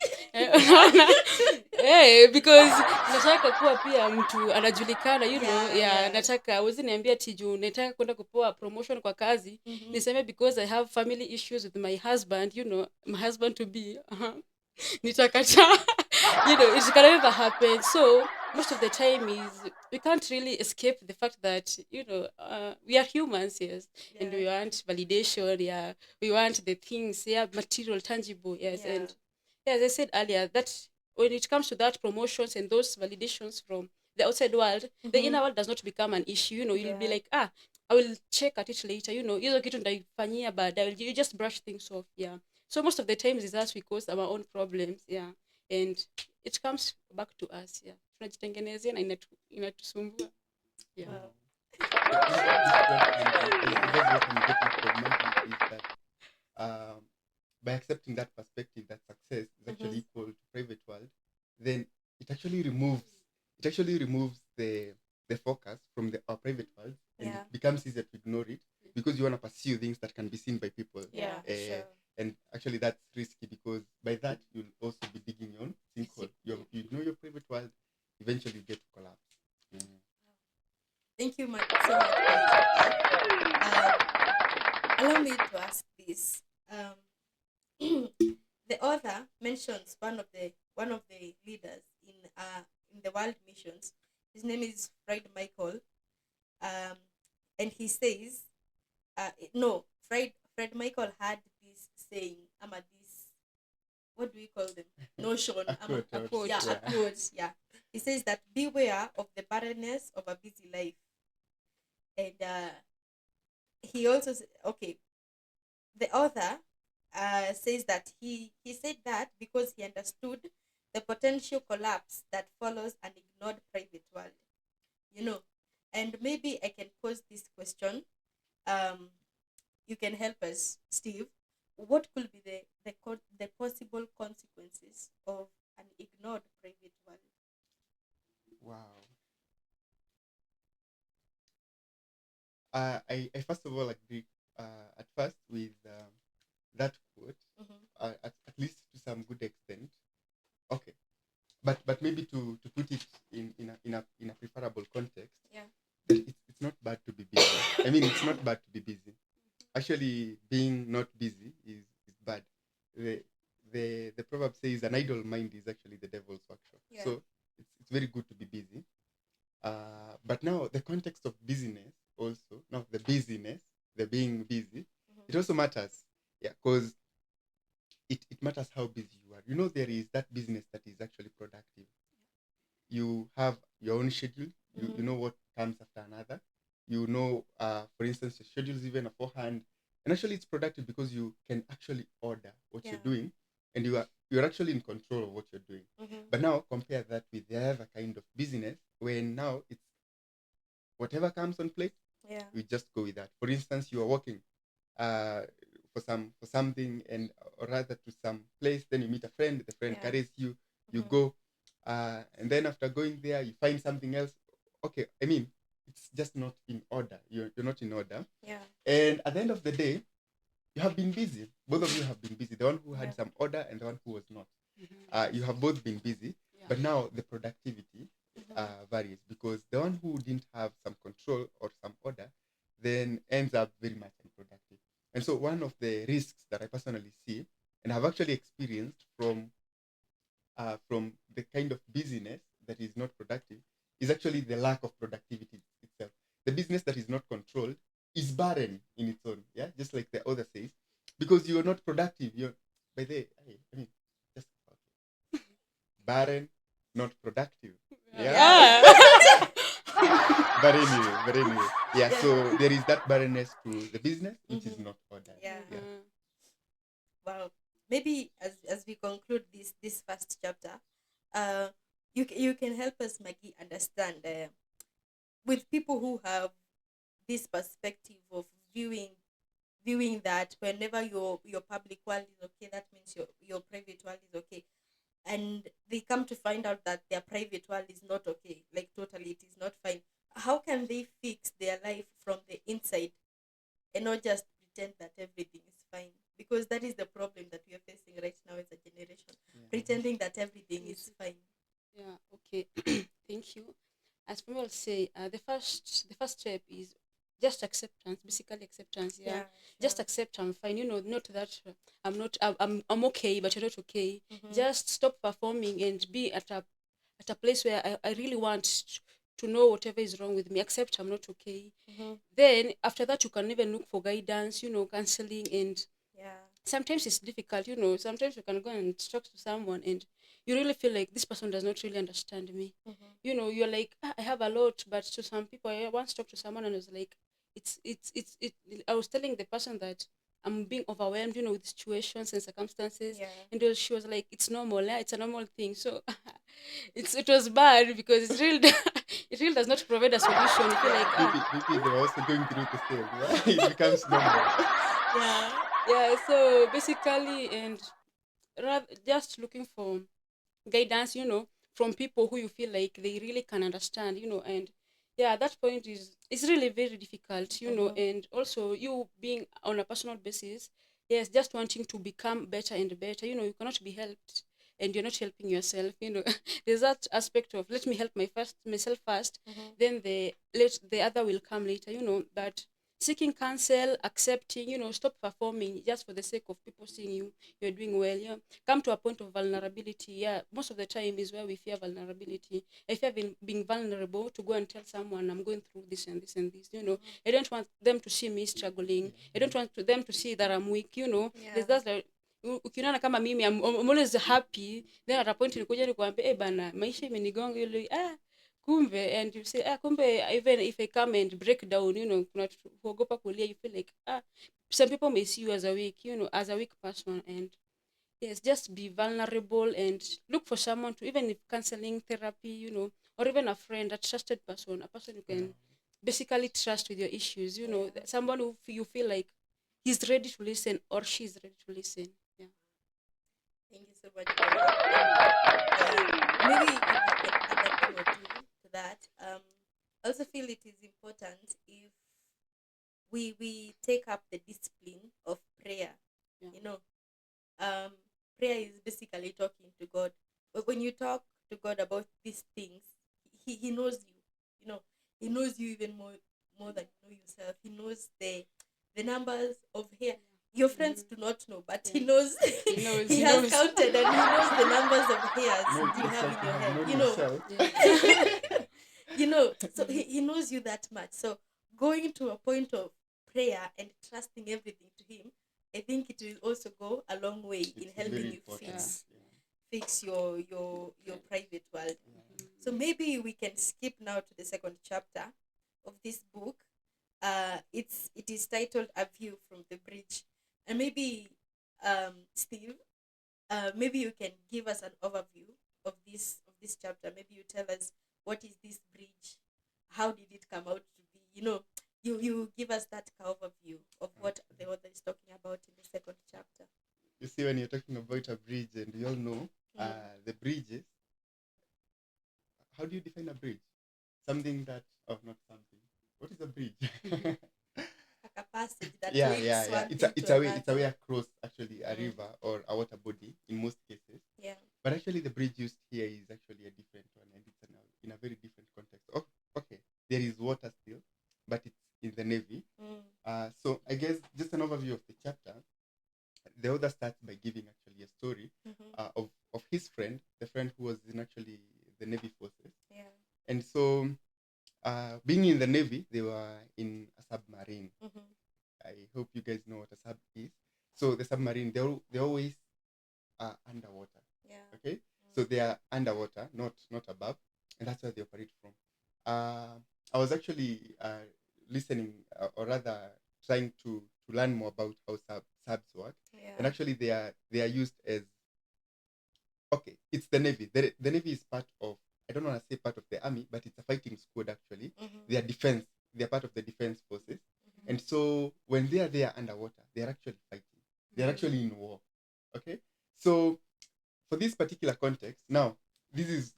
Because nataka kuwa pia mtu anajulikana, you know, nataka huwezi niambia ati juu nataka kwenda kupewa promotion kwa kazi, niseme because I have family issues with my husband, you know, my husband to be nitakata. You know, it can never happen. So most of the time is we can't really escape the fact that, you know, we are humans, yes, and we want validation, yeah, we want the things, yeah, material, tangible, yes, and yeah, as I said earlier, that when it comes to that promotions and those validations from the outside world, the inner world does not become an issue. You know, you'll be like, I will check at it later. You know, hizo kitu nitaifanyia baadaye. You just brush things off, yeah. So most of the times is us we cause our own problems, yeah, and it comes back to us, yeah. Tunajitengenezea na inatusumbua, yeah. Wow. By accepting that perspective that success is actually equal to private world, then it actually removes the focus from our private world, and it becomes easier to ignore it because you want to pursue things that can be seen by people. Sure. And actually that's risky, because by that you'll also be digging your own sinkhole. You ignore your private world, eventually you get to collapse. Thank you so much, guys, for that. Allow me to ask this. The author mentions one of the leaders in the world missions. His name is Fred Michael, and he says, Fred Michael had this saying, what do we call them? Notion, A quote. a quote. Yeah, he says that beware of the barrenness of a busy life, and he also the author says that he said that because he understood the potential collapse that follows an ignored private world, you know. And maybe I can pose this question. You can help us, Steve. What could be the possible consequences of an ignored private world? Wow. I first of all agree at first with that quote, at least to some good extent. Okay, but maybe to put it in a preferable context. Yeah. That it's not bad to be busy. I mean, it's not bad to be busy. actually being not busy is bad. The proverb says an idle mind is actually the devil's workshop. Yeah. So it's very good to be busy. But now the context of busyness also, not the busyness, the being busy, it also matters. Yeah, because it matters how busy you are. You know, there is that business that is actually productive. You have your own schedule. You know what comes after another. You know, for instance, your schedule is even beforehand. And actually it's productive because you can actually order what Yeah. you're doing, and you're actually in control of what you're doing. But now compare that with the other kind of business when now it's whatever comes on plate, Yeah. we just go with that. For instance, you are working uh, for something, and or rather to some place, then you meet a friend, the friend Yeah. carries you, you go, and then after going there, you find something else. Okay, I mean, it's just not in order. You're not in order. Yeah. And at the end of the day, you have been busy. Both of you have been busy. The one who had Yeah. some order and the one who was not. Mhm. You have both been busy, Yeah. but now the productivity varies because the one who didn't have some control or some order then ends up very much unproductive. And so one of the risks that I personally see and have actually experienced from the kind of busyness that is not productive is actually the lack of productivity itself. The business that is not controlled is barren in its own, yeah, just like the author says, because you're not productive. You're by the I mean, just barren, not productive. Yeah. But anyway, yeah. Yeah. So there is that barrenness to the business, which is not ordered. Yeah. Yeah. Wow. Maybe as we conclude this first chapter, uh, you can help us, Maggie, understand with people who have this perspective of viewing that whenever your public world is okay, that means your private world is okay, and they come to find out that their private world is not okay, like totally it is not fine. How can they fix their life from the inside and not just pretend that everything is fine? Because that is the problem that we are facing right now as a generation, pretending that everything is fine. Yeah. Okay. Thank you. As for me, I'll say the first step is just acceptance, basically acceptance. Yeah. Yeah, Just sure. accept I'm fine. Not that I'm not. I'm okay, but you're not okay. Mhm. Just stop performing and be at a place where I really want to know whatever is wrong with me. Accept I'm not okay. Mhm. Then after that, you can even look for guidance. Counseling, and Yeah. sometimes it's difficult. Sometimes you can go and talk to someone and you really feel like this person does not really understand me. Mhm. You're like, I have a lot, but to some people, I once talked to someone and I was like, it's I was telling the person that I'm being overwhelmed, with situations and circumstances. Yeah. And she was like, it's normal, yeah, it's a normal thing. So it was bad because it's really it really does not provide a solution. You feel like, Maybe they're also going through the same. Yeah, it becomes normal. Yeah. yeah. So basically, and rather just looking for guidance, from people who you feel like they really can understand, and yeah, that point is really very difficult, Mhm. and also you being on a personal basis, yes, just wanting to become better and better, you cannot be helped and you're not helping yourself, there's that aspect of let me help myself first, Mhm. then the other will come later, but seeking counsel, accepting, stop performing just for the sake of people seeing you're doing well, come to a point of vulnerability. Yeah, most of the time is where we fear vulnerability. I fear being vulnerable to go and tell someone I'm going through this and this and this. I don't want them to see me struggling. I don't want them to see that I'm weak. Yeah. There's that like, ukiona kama mimi I'm always happy, then at a point nikuja nikwambia bana maisha imenigonga ile kumbe, and you say kumbe, even if I come and break down, kuna kuogopa kulia, you feel like some people may see you as a weak, as a weak person. And yes, just be vulnerable and look for someone to, even if counseling, therapy, or even a friend, a trusted person, a person you can basically trust with your issues, someone who you feel like he's ready to listen or she's ready to listen. Yeah. Thank you so much for that. Maybe if I can add a thing or two to that, I also feel it is important if we take up the discipline of prayer. Yeah. Um, prayer is basically talking to God. But when you talk to God about these things, he knows you. He knows you even more than you know yourself. He knows the numbers of hair. Your friends do not know, but he Yeah. knows. He knows. He He has knows. counted and he knows the numbers of hairs No, you it's have like in you your have head. known You know, yourself. Yeah. so he knows you that much. So going to a point of prayer and trusting everything to him, I think it will also go a long way in It's helping very you important. Yeah. fix your private world. Yeah. So maybe we can skip now to the second chapter of this book. It is titled "A View from the Bridge," and maybe Steve, maybe you can give us an overview of this chapter. Maybe you tell us what is this bridge, how did it come out to be. You give us that overview of what the author is talking about in the second chapter. You see, when you're talking about a bridge, and we all know the bridges, how do you define a bridge? Something that, oh, not something. What is a bridge? Like a passage that yeah, links yeah, yeah. one It's thing a, it's to a way, it's a another. way across actually a Mm. river or a water body in most cases. Yeah. But actually, the bridge used here is actually a different one, and it's in a very different context. Oh, okay, there is water still, but it's in the navy. So I guess just an overview of the chapter. The author starts by giving actually a story of his friend, the friend who was in actually the navy forces. Yeah. And so, being in the navy, they were in a submarine. I hope you guys know what a sub is. So the submarine, they always are underwater. Yeah. Okay, so they are underwater, not above, and that's where they operate from. I was actually listening, or rather, trying to learn more about how subs work, Yeah. and actually they are used as, okay, it's the navy. The navy is part of, I don't want to say part of the army, but it's a fighting squad actually. They are defense. They are part of the defense forces, and so when they are there underwater, they are actually fighting. They are actually in war. Okay, so for this particular context, now there is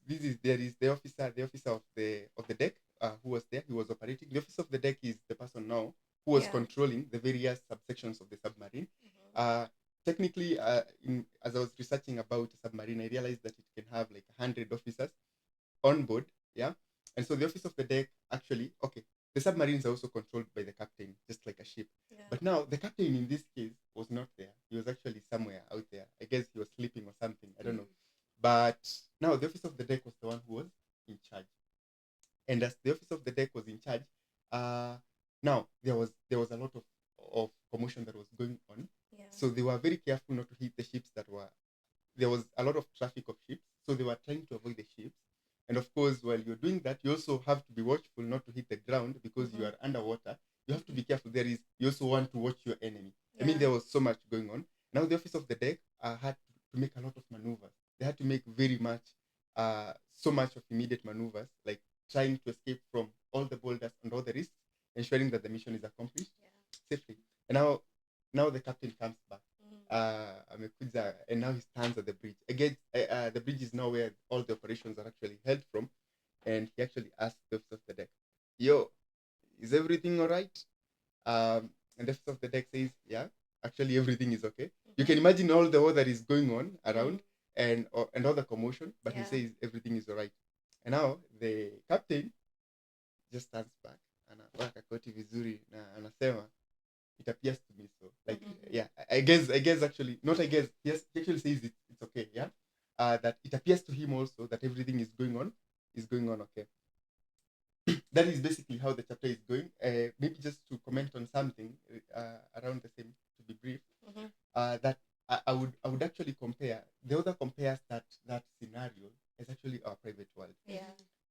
the officer of the deck who was there. He was operating. The officer of the deck is the person now who was Yeah. controlling the various subsections of the submarine. Technically, as I was researching about a submarine, I realized that it can have like 100 officers on board. Yeah, and so the office of the deck actually, okay, the submarines are also controlled by the captain, just like a ship. Yeah. But now the captain in this case was not there. He was actually somewhere out there. I guess he was sleeping or something. I don't know. But now the office of the deck was the one who was in charge. And as the office of the deck was in charge, now there was a lot of commotion that was going on. Yeah. So they were very careful not to hit the ships that were, there was a lot of traffic of ships. So they were trying to avoid the ships. And of course, while you're doing that, you also have to be watchful not to hit the ground because you are underwater. You have to be careful. You also want to watch your enemy. I mean, Yeah. there was so much going on. Now the office of the deck had to make a lot of maneuvers. They had to make so much of immediate maneuvers, like trying to escape from all the boulders and all the risks, ensuring that the mission is accomplished safely. And now the captain comes back. Amekuja, and now he stands at the bridge. Again, the bridge is now where all the operations are actually held from, and he actually asked the officer of the deck, "Yo, is everything all right?" And the officer of the deck says, "Yeah, actually everything is okay." You can imagine all the war that is going on around and all the commotion, but he Yeah. says everything is all right. And now the captain just stands back, anavaa kakoti vizuri na anasema, it appears to me so. Like, yeah, I guess actually, not I guess, yes, he actually says it's okay, yeah. That it appears to him also that everything is going on okay. That is basically how the chapter is going. Maybe just to comment on something around the same, to be brief, that I would actually compare. The other compares that scenario as actually our private world. Yeah.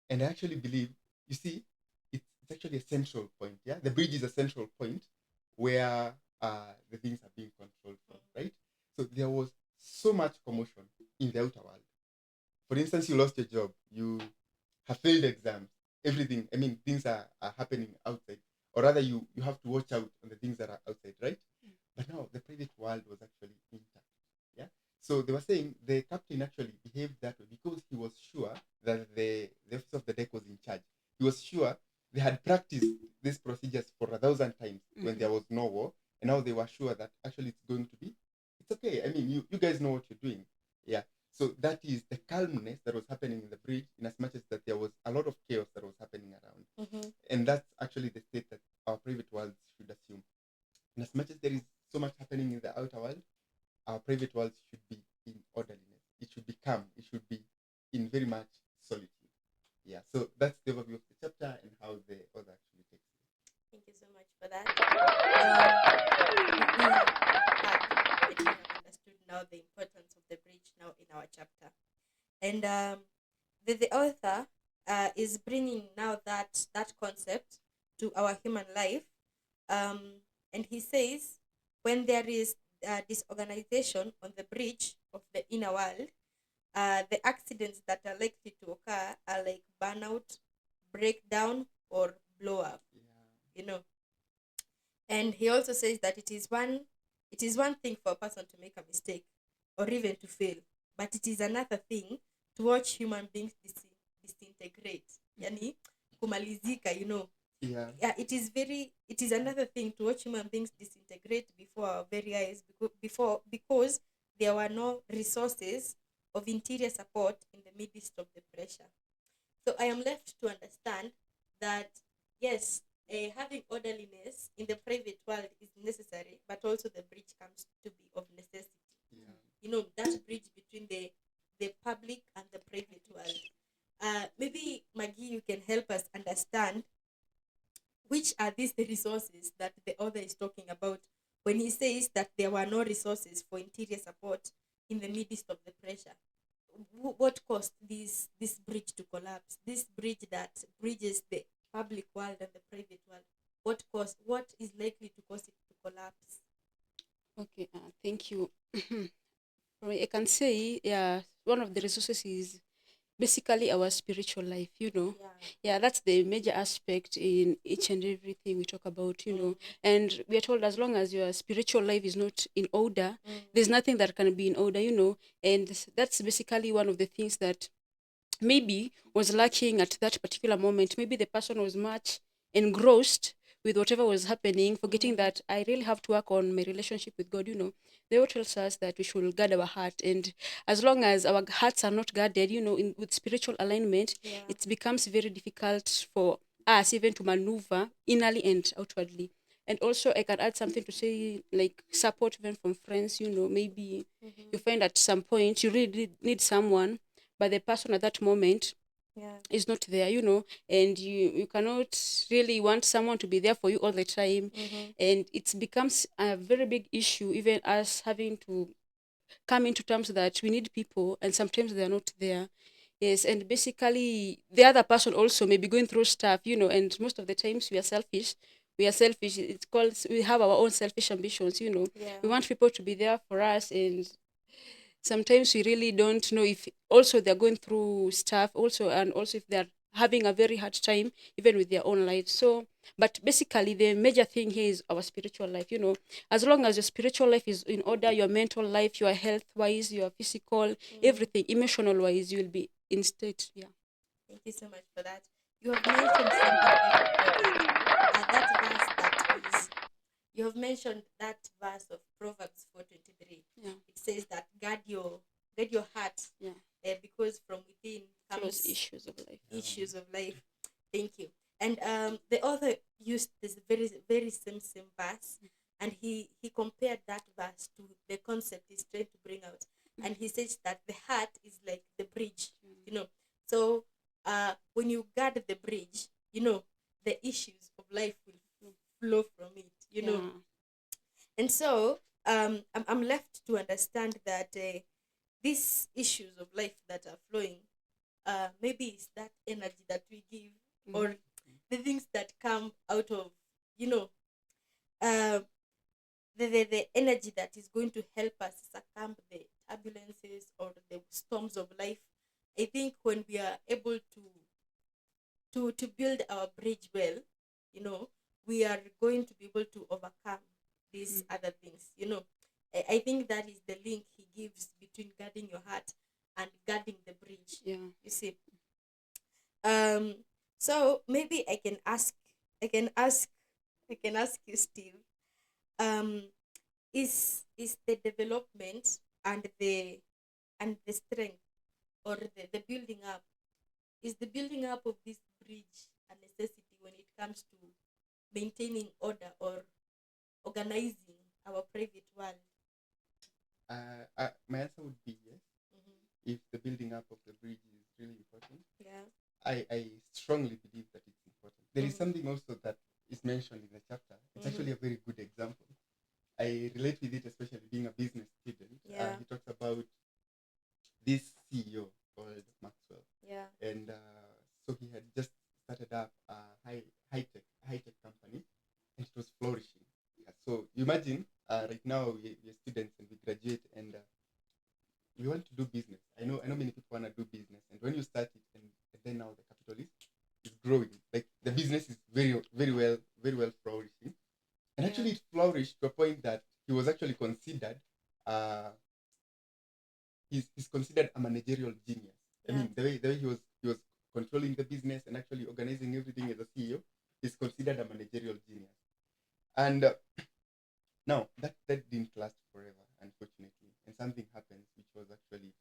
And I actually believe, you see, it's actually a central point. Yeah, the bridge is a central point where the things are being controlled from, right? So there was so much commotion in the outer world. For instance, you lost your job, you have failed exams, everything. I mean, things are happening outside, or rather, you have to watch out on the things that are outside, right? But now the private world was actually intact. Yeah. So they were saying the captain actually behaved that way because he was sure that the officer of the deck was in charge. He was sure they had practiced these procedures for 1,000 times when there was no war, and now they were sure that actually it's okay. I mean, you guys know what you're doing. Yeah. So that is the calmness that was happening in the bridge, in as much as that there was a lot of chaos that was happening around. And that's actually the state that our private worlds should assume. private world should be in orderliness. It should be calm. It should be in very much solitude. Yeah, so that's the overview of the chapter and how the author actually takes it. Thank you so much for that. We have had, and we have understood now the importance of the bridge now in our chapter. And the author is bringing now that concept to our human life. And he says, when there is disorganization on the bridge of the inner world, the accidents that are likely to occur are like burnout, breakdown, or blow up. You know. And he also says that it is one thing for a person to make a mistake or even to fail, but it is another thing to watch human beings disintegrate. Yani kumalizika, Yeah. it is another thing to watch human beings disintegrate before our very eyes because there were no resources of interior support in the midst of the pressure. So I am left to understand that yes, having orderliness in the private world is necessary, but also the bridge comes to be of necessity. Yeah. That bridge between the public and the private world. Maybe Maggie, you can help us understand which are these the resources that the author is talking about when he says that there were no resources for interior support in the midst of the pressure. What caused this bridge to collapse? This bridge that bridges the public world and the private world. What is likely to cause it to collapse? Okay, thank you. I can say, yeah, one of the resources is basically our spiritual life, Yeah, that's the major aspect in each and everything we talk about, And we are told as long as your spiritual life is not in order, there's nothing that can be in order, And that's basically one of the things that maybe was lacking at that particular moment. Maybe the person was much engrossed with whatever was happening, forgetting that I really have to work on my relationship with God. The Lord tells us that we should guard our heart, and as long as our hearts are not guarded, with spiritual alignment, it becomes very difficult for us even to maneuver innerly and outwardly. And also, I can add something to say, like support even from friends. Maybe you find at some point you really need someone, but the person at that moment is not there, and you cannot really want someone to be there for you all the time. And it becomes a very big issue, even us having to come into terms that we need people and sometimes they are not there. Yes, and basically the other person also may be going through stuff, and most of the times we are selfish. It's called, we have our own selfish ambitions. We want people to be there for us, and sometimes we really don't know if also they're going through stuff also, and also if they're having a very hard time even with their own lives. So, but basically the major thing here is our spiritual life. As long as your spiritual life is in order, your mental life, your health wise, your physical, everything, emotional wise, you will be in state. Yeah. Thank you so much for that. You have mentioned something very important. You have mentioned that verse of Proverbs 4:23. Yeah. It says that guard your heart, because from within comes issues of life. Issues of life. Thank you. And the author used this very very same verse, and he compared that verse to the concept he's trying to bring out, and he says that the heart is like the bridge, So when you guard the bridge, the issues of life will flow from it, And so I'm left to understand that these issues of life that are flowing, maybe it's that energy that we give, or the things that come out of, the energy that is going to help us succumb the turbulences or the storms of life. I think when we are able to build our bridge well, we are going to be able to overcome these other things. I think that is the link he gives between guarding your heart and guarding the bridge. Yeah. You see. So maybe I can ask you, Steve. Is the development and the strength, or the building up, is the building up of this bridge a necessity when it comes to maintaining order or organizing our private world? My answer would be yes. Mm-hmm. If the building up of the bridge is really important, Yeah. I strongly believe that it's important. There is Mhm. something also that is mentioned in the chapter. It's actually a very good example. I relate with it, especially being a business student. Yeah. He talks about this CEO called Maxwell, Yeah. and so he had just started up a high tech company, and it was flourishing. Yeah, so you imagine right now we're students and we graduate and we want to do business. I know many people want to do business, and when you start it and then now the capital is growing, like the business is very well flourishing, and actually Yeah. it flourished to a point that he was actually considered uh he's considered a managerial genius. I Yeah. mean, the way he was controlling the business and actually organizing everything as a CEO, he's considered a managerial genius. And now that didn't last forever, unfortunately, and something happens which was actually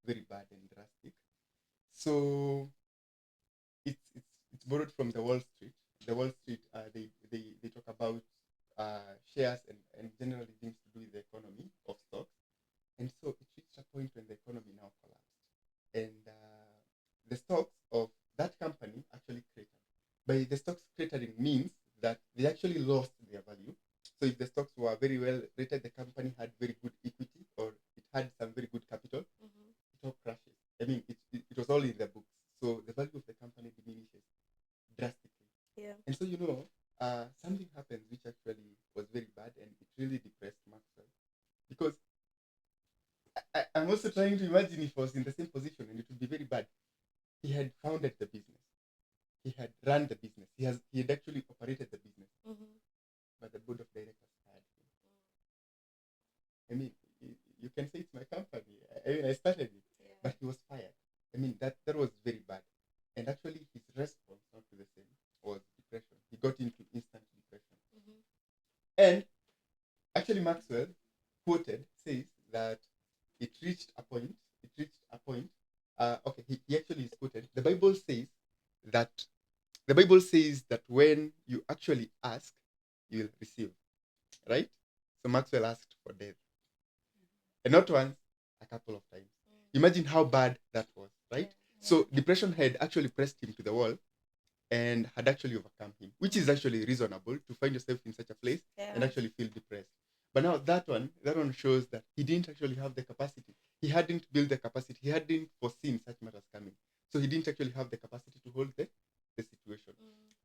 very bad and drastic. So it's borrowed from the Wall Street. The Wall Street, they talk about shares and generally things to do with the economy of stocks. And so it reached a point when the economy now collapsed. And the stocks of that company actually cratered. By the stocks cratering means that they actually lost their value. So if the stocks were very well rated, the company had very good equity or it had some very good capital, Mm-hmm. it all crashes. I mean, it was all in the books. So the value of the company diminishes drastically. Yeah. And so, something happens which actually was very bad and it really depressed Maxwell. Because I'm also trying to imagine if I was in the same position and it would be very bad. He had founded the business. He had run the business. He had actually operated the business, Mm-hmm. but the board of directors hired him. I mean, you can say it's my company. I started it, Yeah. but he was fired. I mean, that was very bad. And actually, his response, not to the same, was depression. He got into instant depression. Mm-hmm. And actually, Maxwell quoted says that it reached a point. It reached a point. Okay, he actually is quoted. That the Bible says that when you actually ask, you'll receive. Right? So Maxwell asked for death, and not once, a couple of times. Imagine how bad that was, right? Yeah. So depression had actually pressed him to the wall and had actually overcome him, which is actually reasonable to find yourself in such a place Yeah. and actually feel depressed. But now that one shows that he didn't actually have the capacity. He hadn't built the capacity. He hadn't foreseen such matters coming. So he didn't actually have the capacity to hold the situation.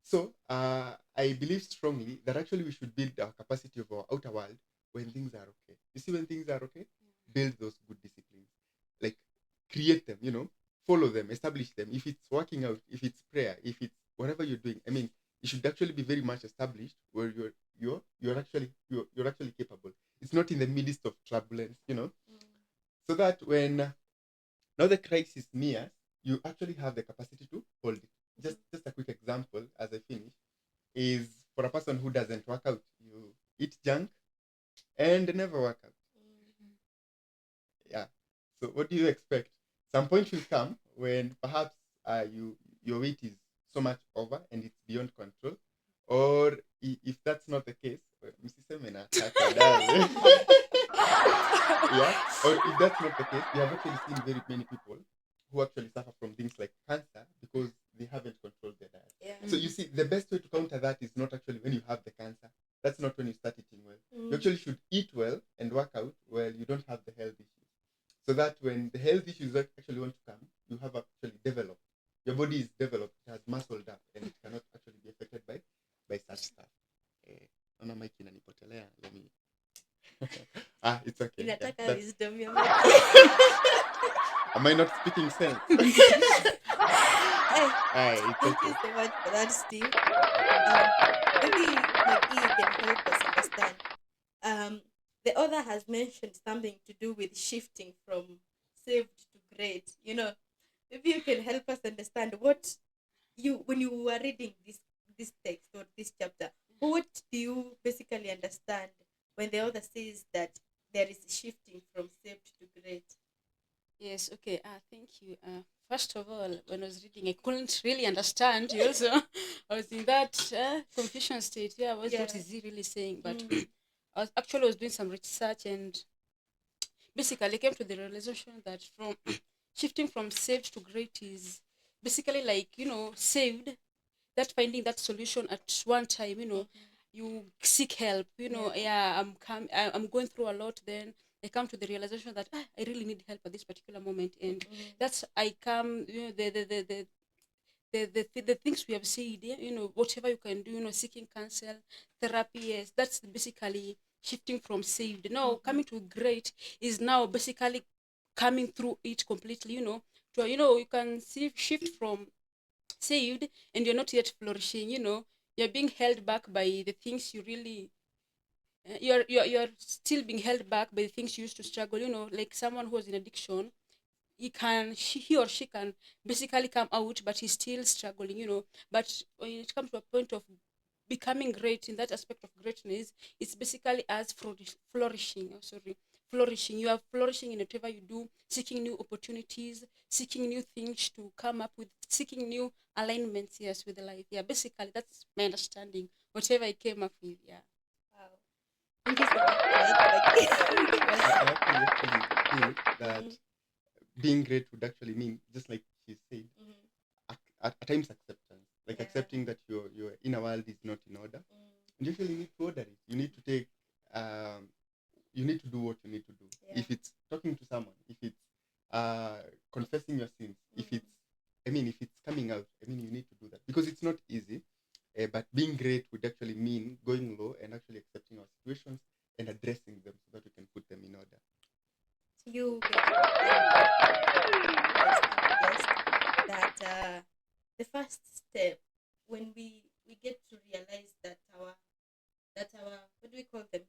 So I believe strongly that actually we should build our capacity of our outer world when things are okay. You see, when things are okay, build those good disciplines. Like create them, follow them, establish them. If it's working out, if it's prayer, if it's whatever you're doing, I mean, it should actually be very much established where you're actually capable. It's not in the midst of turbulence. So that when now the crisis nears, you actually have the capacity to hold it. Just a quick example as I finish is for a person who doesn't work out, you eat junk and never work out. Yeah. So what do you expect? Some point will come when perhaps your weight is so much over and it's beyond control, or if that's not the case, msiseme nataka dawe. Yeah, or if that's not the case, we have actually seen very many people who actually suffer from things like cancer because they haven't controlled their diet. Yeah. So you see, the best way to counter that is not actually when you have the cancer. That's not when you start eating well. You actually should eat well and work out well. You don't have the health issues, so that when the health issues actually want to come, you have actually developed. Your body is developed, it has muscled up, and it cannot actually be affected by such stuff. Naona mic inanipotelea. Let me. It's okay. Yeah, Inataka that's, wisdom ya Mike. am I not speaking sense? Hey, It's thank okay. you so much for that, Steve. Maybe Maggie, you can help us understand. The author has mentioned something to do with shifting from saved to great. Maybe you can help us understand what when you were reading this text or this chapter. What do you basically understand when the author says that there is shifting from saved to great? Yes, okay. Thank you. First of all, when I was reading, I couldn't really understand. You also, I was in that confusion state. Yeah, what Yeah. is he really saying? But I was doing some research, and basically I came to the realization that from shifting from saved to great is basically like, saved, that finding that solution at one time, you seek help, I'm going through a lot, then I come to the realization that I really need help at this particular moment, and that's I come, the things we have said, whatever you can do, seeking counsel, therapy, yes, that's basically shifting from saved. Now, coming to great is now basically coming through it completely, to, you can see shift from saved and you're not yet flourishing, you're being held back by the things you really you're still being held back by the things you used to struggle, like someone who was in addiction, he or she can basically come out, but he's still struggling, but when it comes to a point of becoming great in that aspect of greatness, it's basically as flourishing, flourishing. You are flourishing in whatever you do, seeking new opportunities, seeking new things to come up with, seeking new alignments, yes, with the life. Yeah, basically that's my understanding, whatever I came up with. Yeah. Wow. Thank you so much, Maggie. I actually think that Mhm, being great would actually mean, just like she said, mhm. at times acceptance, like Yeah. accepting that your inner world is not in order, Mm, and you actually need to order it. You need to take, um, you need to do what you need to do. yeah. If it's talking to someone, if it's confessing your sins, if Mhm. it's, I mean, if it's coming out, I mean, you need to do that because it's not easy. But being great would actually mean going low and actually accepting our situations and addressing them so that we can put them in order. To you, guest, that the first step when we get to realize that our what do we call them,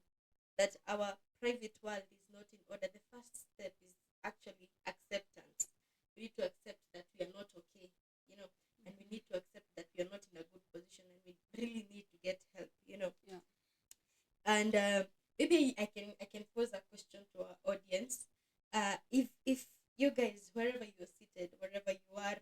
that our private world is not in order, the first step is actually acceptance. We need to accept that we are not okay, you know, and we need to accept that we are not in a good position and we really need to get help, Yeah. and maybe I can pose a question to our audience. If you guys, wherever you're seated, wherever you are,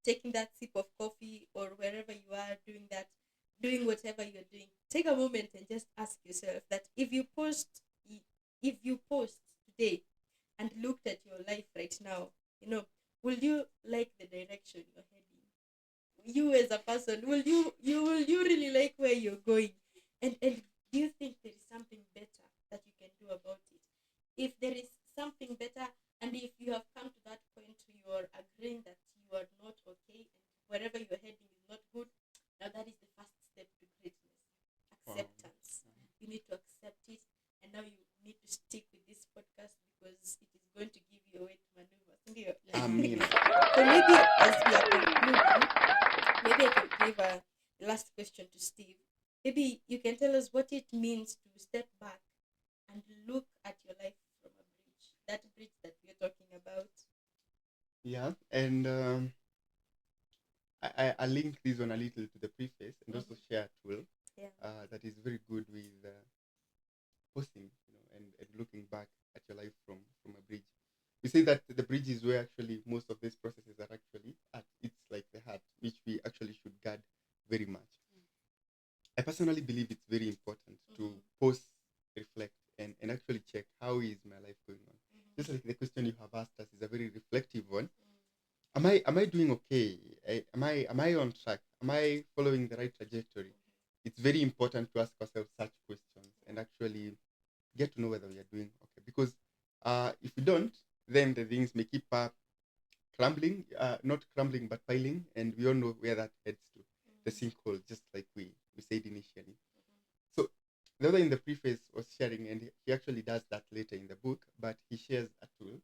taking that sip of coffee, or wherever you are doing whatever you're doing, take a moment and just ask yourself that if you post today and looked at your life right now, will you like the direction you're heading? You as a person, will you really like where you're going? And do you think there is something better that you can do about it? If there is something better, and if you have come to that point where you are agreeing that you are not okay and wherever you're heading is not good, now that is the first step to greatness. Wow. Acceptance. You need to accept it, and now you need to stick with this podcast because it is going to give you a way to maneuver. Yeah. I mean, So maybe as we are concluding, maybe I can give a last question to Steve. Maybe you can tell us what it means to step back and look at your life from a bridge, that bridge that we're talking about. yeah, and I link this one a little to the preface and also Mm-hmm. share a tool Yeah. that is very good with posting, and looking back at your life from a bridge. We say that the bridge is where actually most of these processes are actually at. It's like the heart, which we actually should guard very much. I personally believe it's very important to Mm-hmm. pause, reflect, and actually check how is my life going on. Just Mm-hmm. like the question you have asked us is a very reflective one. Am I doing okay? Am I on track? Am I following the right trajectory? It's very important to ask ourselves such questions and actually get to know whether we are doing okay. Because if we don't, then the things may keep crumbling, not crumbling but piling, and we all know where that heads to, the sinkhole, just like we said initially. So the other in the preface was sharing, and he actually does that later in the book, but he shares a tool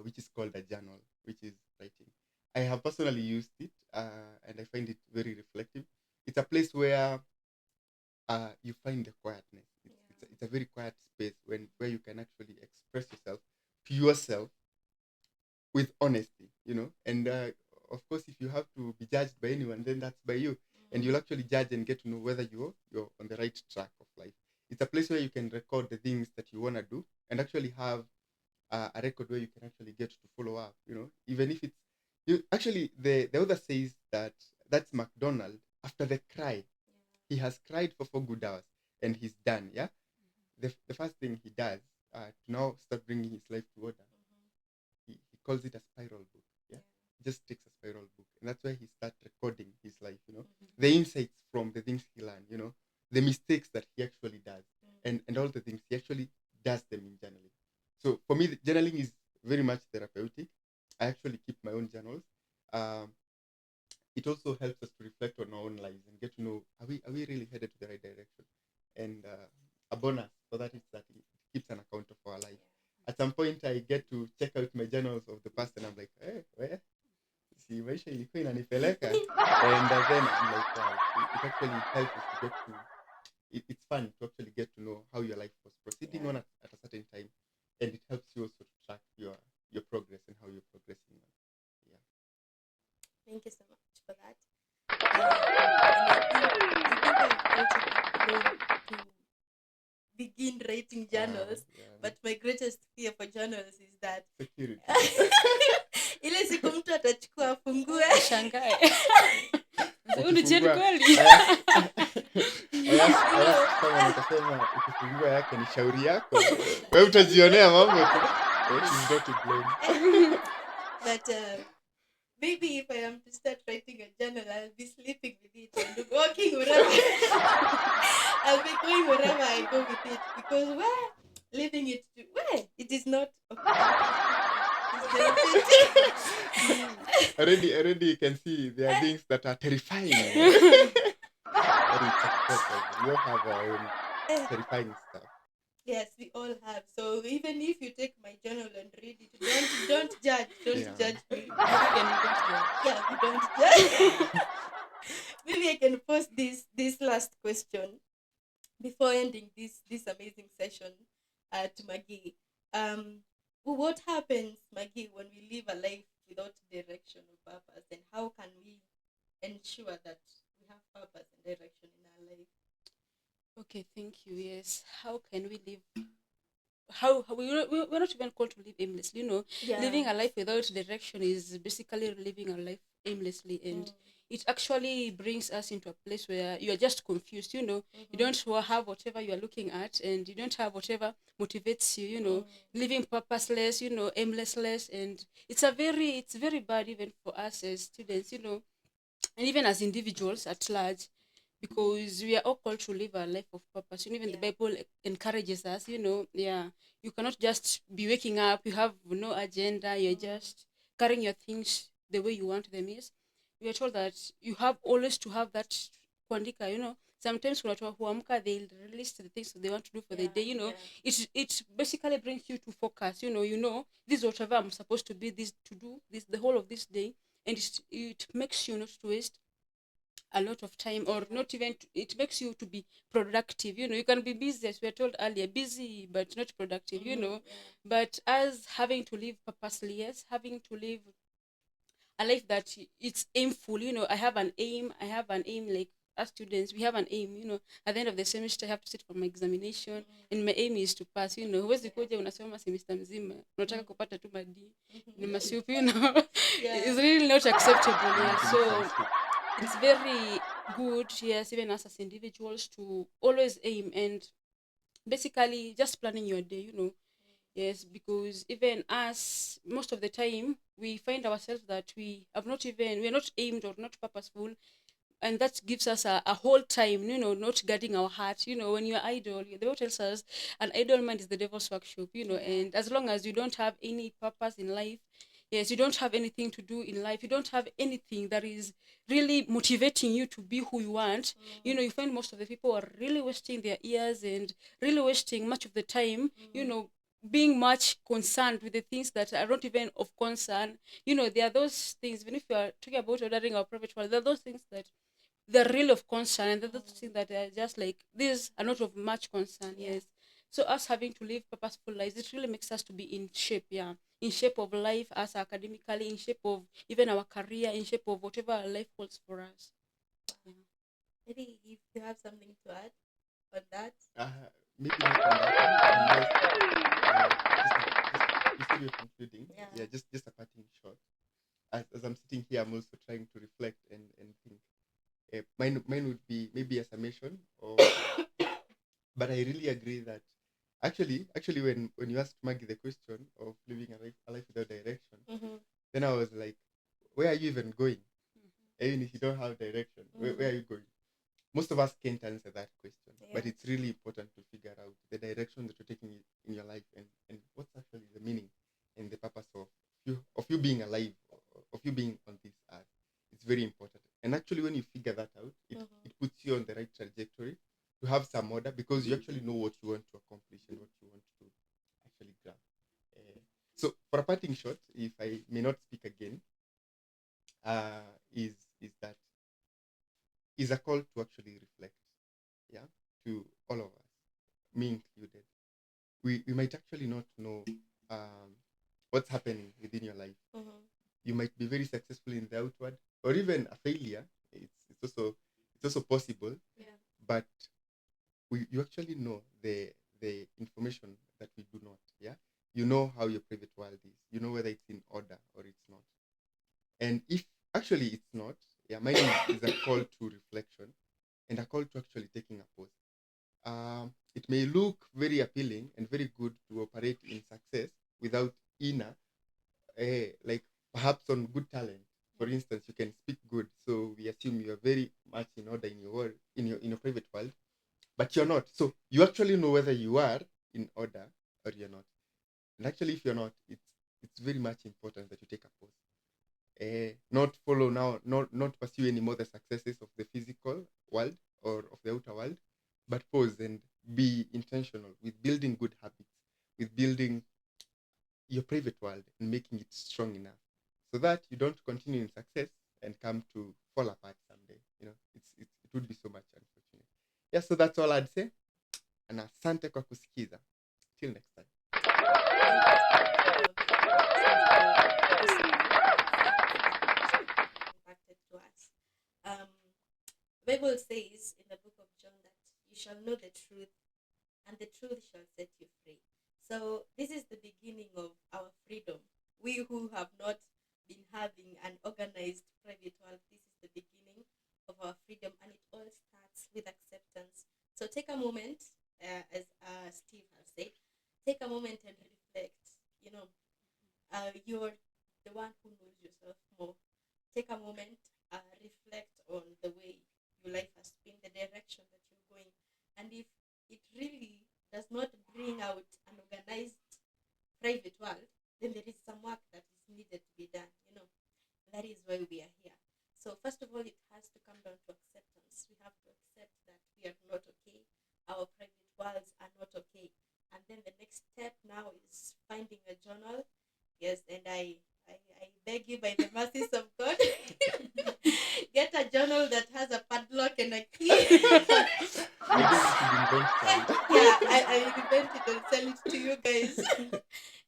which is called a journal, which is writing. I have personally used it, and I find it very reflective. It's a place where you find the quietness. It's a very quiet space where you can actually express yourself to yourself with honesty, And of course, if you have to be judged by anyone, then that's by you, and you'll actually judge and get to know whether you're on the right track of life. It's a place where you can record the things that you wanna do and actually have a record where you can actually get to follow up. Even if it's you. Actually, the author says that that's MacDonald after the cry. He has cried for 4 good hours and he's done. Yeah, the first thing he does to now start bringing his life to order. He calls it a spiral book. Yeah, he just takes a spiral book, and that's where he starts recording his life. The insights from the things he learned. The mistakes that he actually does, and all the things he actually does them in journaling. So for me, journaling is very much therapeutic. I actually keep my own journals. Um, it also helps us to reflect on our own lives and get to know, are we really headed to the right direction? And a bonus for that is that it keeps an account of our life. At some point, I get to check out my journals of the past, and I'm like, hey, where? See, maisha ilikuwa inanipeleka. And then I'm like, wow, it actually helps us to get to. It's fun to actually get to know how your life was proceeding on at a certain time, and it helps you also to track your progress and how you're progressing. Yeah. Thank you so much for that. And I think I've also been known to begin writing journals, but my greatest fear for journals is that Security. ile siku mtu atachukua afungue Shangae. Ukifungua- kweli. I asked someone, akasema ukifungua yake ni shauri yako, wewe utajionea mambo tu. She's not to blame. but maybe if I am to start writing a journal, I'll be sleeping with it and walking wherever. I'll be going wherever I go with it, because leaving it to it is not Already you can see there are things that are terrifying. But it's acceptable. We all have our own terrifying stuff. Yes, we all have. So even if you take my journal and read it, don't judge. Don't judge me. Yeah, we don't judge. Maybe I can post this last question before ending this amazing session to Maggie. What happens, Maggie, when we live a life without direction or purpose, and how can we ensure that we have purpose and direction in our life? Okay, thank you. Yes. How can we live? How we're not even called to live aimlessly. Living a life without direction is basically living a life aimlessly, and it actually brings us into a place where you are just confused. You don't have whatever you are looking at, and you don't have whatever motivates you. Living purposeless, aimlessless, and it's very bad even for us as students, and even as individuals at large, because we are all called to live a life of purpose. Even the Bible encourages us, you cannot just be waking up, you have no agenda, you're just carrying your things the way you want them. Yes, we are told that you have always to have that kuandika. Sometimes when huamka, they'll release the things that they want to do for the day. It basically brings you to focus. This is whatever I'm supposed to be this to do this the whole of this day, and it makes you not to waste a lot of time, or not even it makes you to be productive. You can be busy, as we were told earlier, busy but not productive. But as having to live purposely, yes, having to live a life that it's aimful. I have an aim, like as students we have an aim. At the end of the semester I have to sit for my examination, and my aim is to pass. Huwezi kuja unasoma semester mzima unataka kupata tu madi ni masiupi. It's really not acceptable. So it's very good, yes, even us as individuals, to always aim and basically just planning your day. Yes, because even us, most of the time we find ourselves that we're not aimed or not purposeful, and that gives us a whole time, not guarding our heart. When you're idle, the Bible tells us an idle mind is the devil's workshop. And as long as you don't have any purpose in life, yes, you don't have anything to do in life, you don't have anything that is really motivating you to be who you want. You find most of the people are really wasting their years and really wasting much of the time, being much concerned with the things that are not even of concern. There are those things, even if you are talking about ordering our private world, there are those things that they're really of concern, and there are those things that are just like, these are not of much concern. Yes. So us having to live purposeful lives, it really makes us to be in shape, in shape of life, as academically, in shape of even our career, in shape of whatever our life holds for us. Maybe if you have something to add on that. Maybe not on that one, unless instead of concluding, just a parting shot. As I'm sitting here, I'm also trying to reflect and think. Mine would be maybe a summation, but I really agree that Actually, when you asked Maggie the question of living a life without direction, Mm-hmm. then I was like, where are you even going? Even if you don't have direction, where are you going? Most of us can't answer that question, but Yeah. it's really important to figure out the direction that you're taking in your life, and what's actually the meaning and the purpose of you being alive, of you being on this earth. It's very important. And actually, when you figure that out, it puts you on the right trajectory to have some order, because you actually know what you want to accomplish and what you want to actually grab. So, for a parting shot, if I may not speak again, is that is a call to actually reflect, yeah, to all of us, me included. We might actually not know what's happening within your life. Mm-hmm. You might be very successful in the outward, or even a failure. It's also possible, Yeah. but you actually know the information that we do not. Yeah, you know how your private world is. You know whether it's in order or it's not. And if actually it's not, yeah, mine is a call to reflection and a call to actually taking a pause. It may look very appealing and very good to operate in success without inner, like perhaps on good talent. For instance, you can speak good, so we assume you are very much in order in your world, in your private world, but you're not. So you actually know whether you are in order or you're not. And actually, if you're not, it's very much important that you take a pause. Not follow now, not pursue anymore the successes of the physical world or of the outer world, but pause and be intentional with building good habits, with building your private world and making it strong enough so that you don't continue in success and come to fall apart someday. It would be so much unfortunate. Yeah, so that's all I'd say. And asante kwa kusikiza. Till next time. Impacted to us. Bible says in the book of John that you shall know the truth, and the truth shall set you free. So this is the beginning of our freedom. We who have not been having an organized private world, this is the beginning of our freedom, and it all starts with acceptance. So take a moment, as Steve has said, take a moment and reflect. You're the one who knows yourself more. Take a moment, reflect on the way your life has been, the direction that you're going, and if it really does not bring out an organized private world, then there is some work that is needed to be done. That is why we are here. So first of all, it has to come down to acceptance. We have to accept that we are not okay. Our private worlds are not okay. And then the next step now is finding a journal. Yes, and I beg you by the mercies of God, get a journal that has a padlock and a key. I guess you should invent some. Yeah, I invent it and sell it to you guys.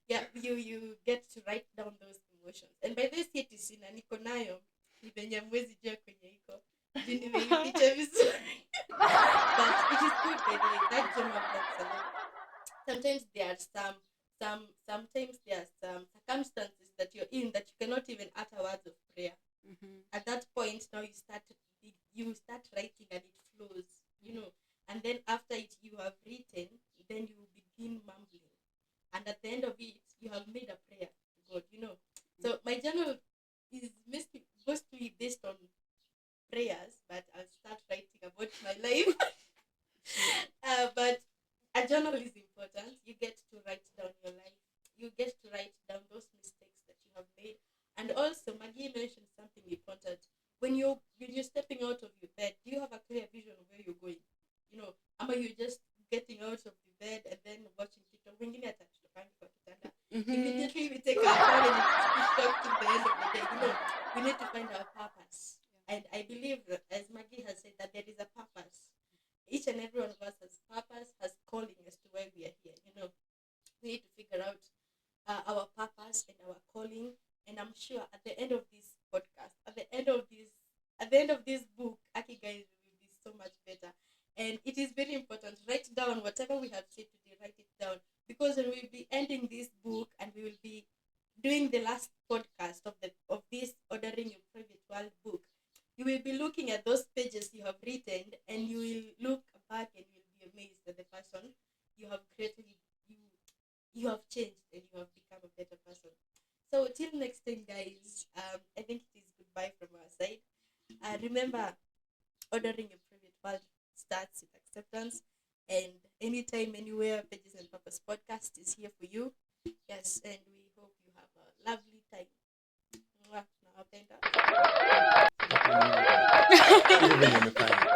Yeah, you get to write down those emotions. And by this it is in niko nayo ni venye mwezi jua kwenye iko juu nimeificha vizuri. But it is good by the way. That journal helps a lot. Sometimes there are sometimes there are some circumstances that you're in that you cannot even utter words of prayer. At that point now you start writing and it flows, and then after it you have written, then you begin mumbling, and at the end of it you have made a prayer to God. So my journal is mostly based on prayers, but I'll start writing about my life. But a journal is important. You get to write down your life. You get to write down those mistakes that you have made. And also, Maggie mentioned something important. When you're stepping out of your bed, do you have a clear vision of where you're going? Am you just getting out of the bed and then watching TikTok? Wengine hata tunapangi kwa kitanda. Immediately we take our phone and it's TikTok till the end of the day. We need to find our purpose. And I believe, as Maggie has said, that there is a purpose. Each and every one of us has purpose, has calling as to why we are here. We need to figure out our purpose and our calling. And I'm sure at the end of this podcast, at the end of this book, Aki guys will be so much better. And it is very important. Write down whatever we have said today. Write it down, because when we'll be ending this book and we will be doing the last podcast of this Ordering Your Private World book, you will be looking at those pages you have written, and you will look back and you will be amazed at the person you have you have changed and you have become a better person. So till next time, guys, I think it is goodbye from our side. Remember, ordering a private world starts with acceptance. And anytime, anywhere, Pages and Purpose podcast is here for you. Yes, and we hope you have a lovely time. Mwah. Nawapenda. Hivyo venye amefanya.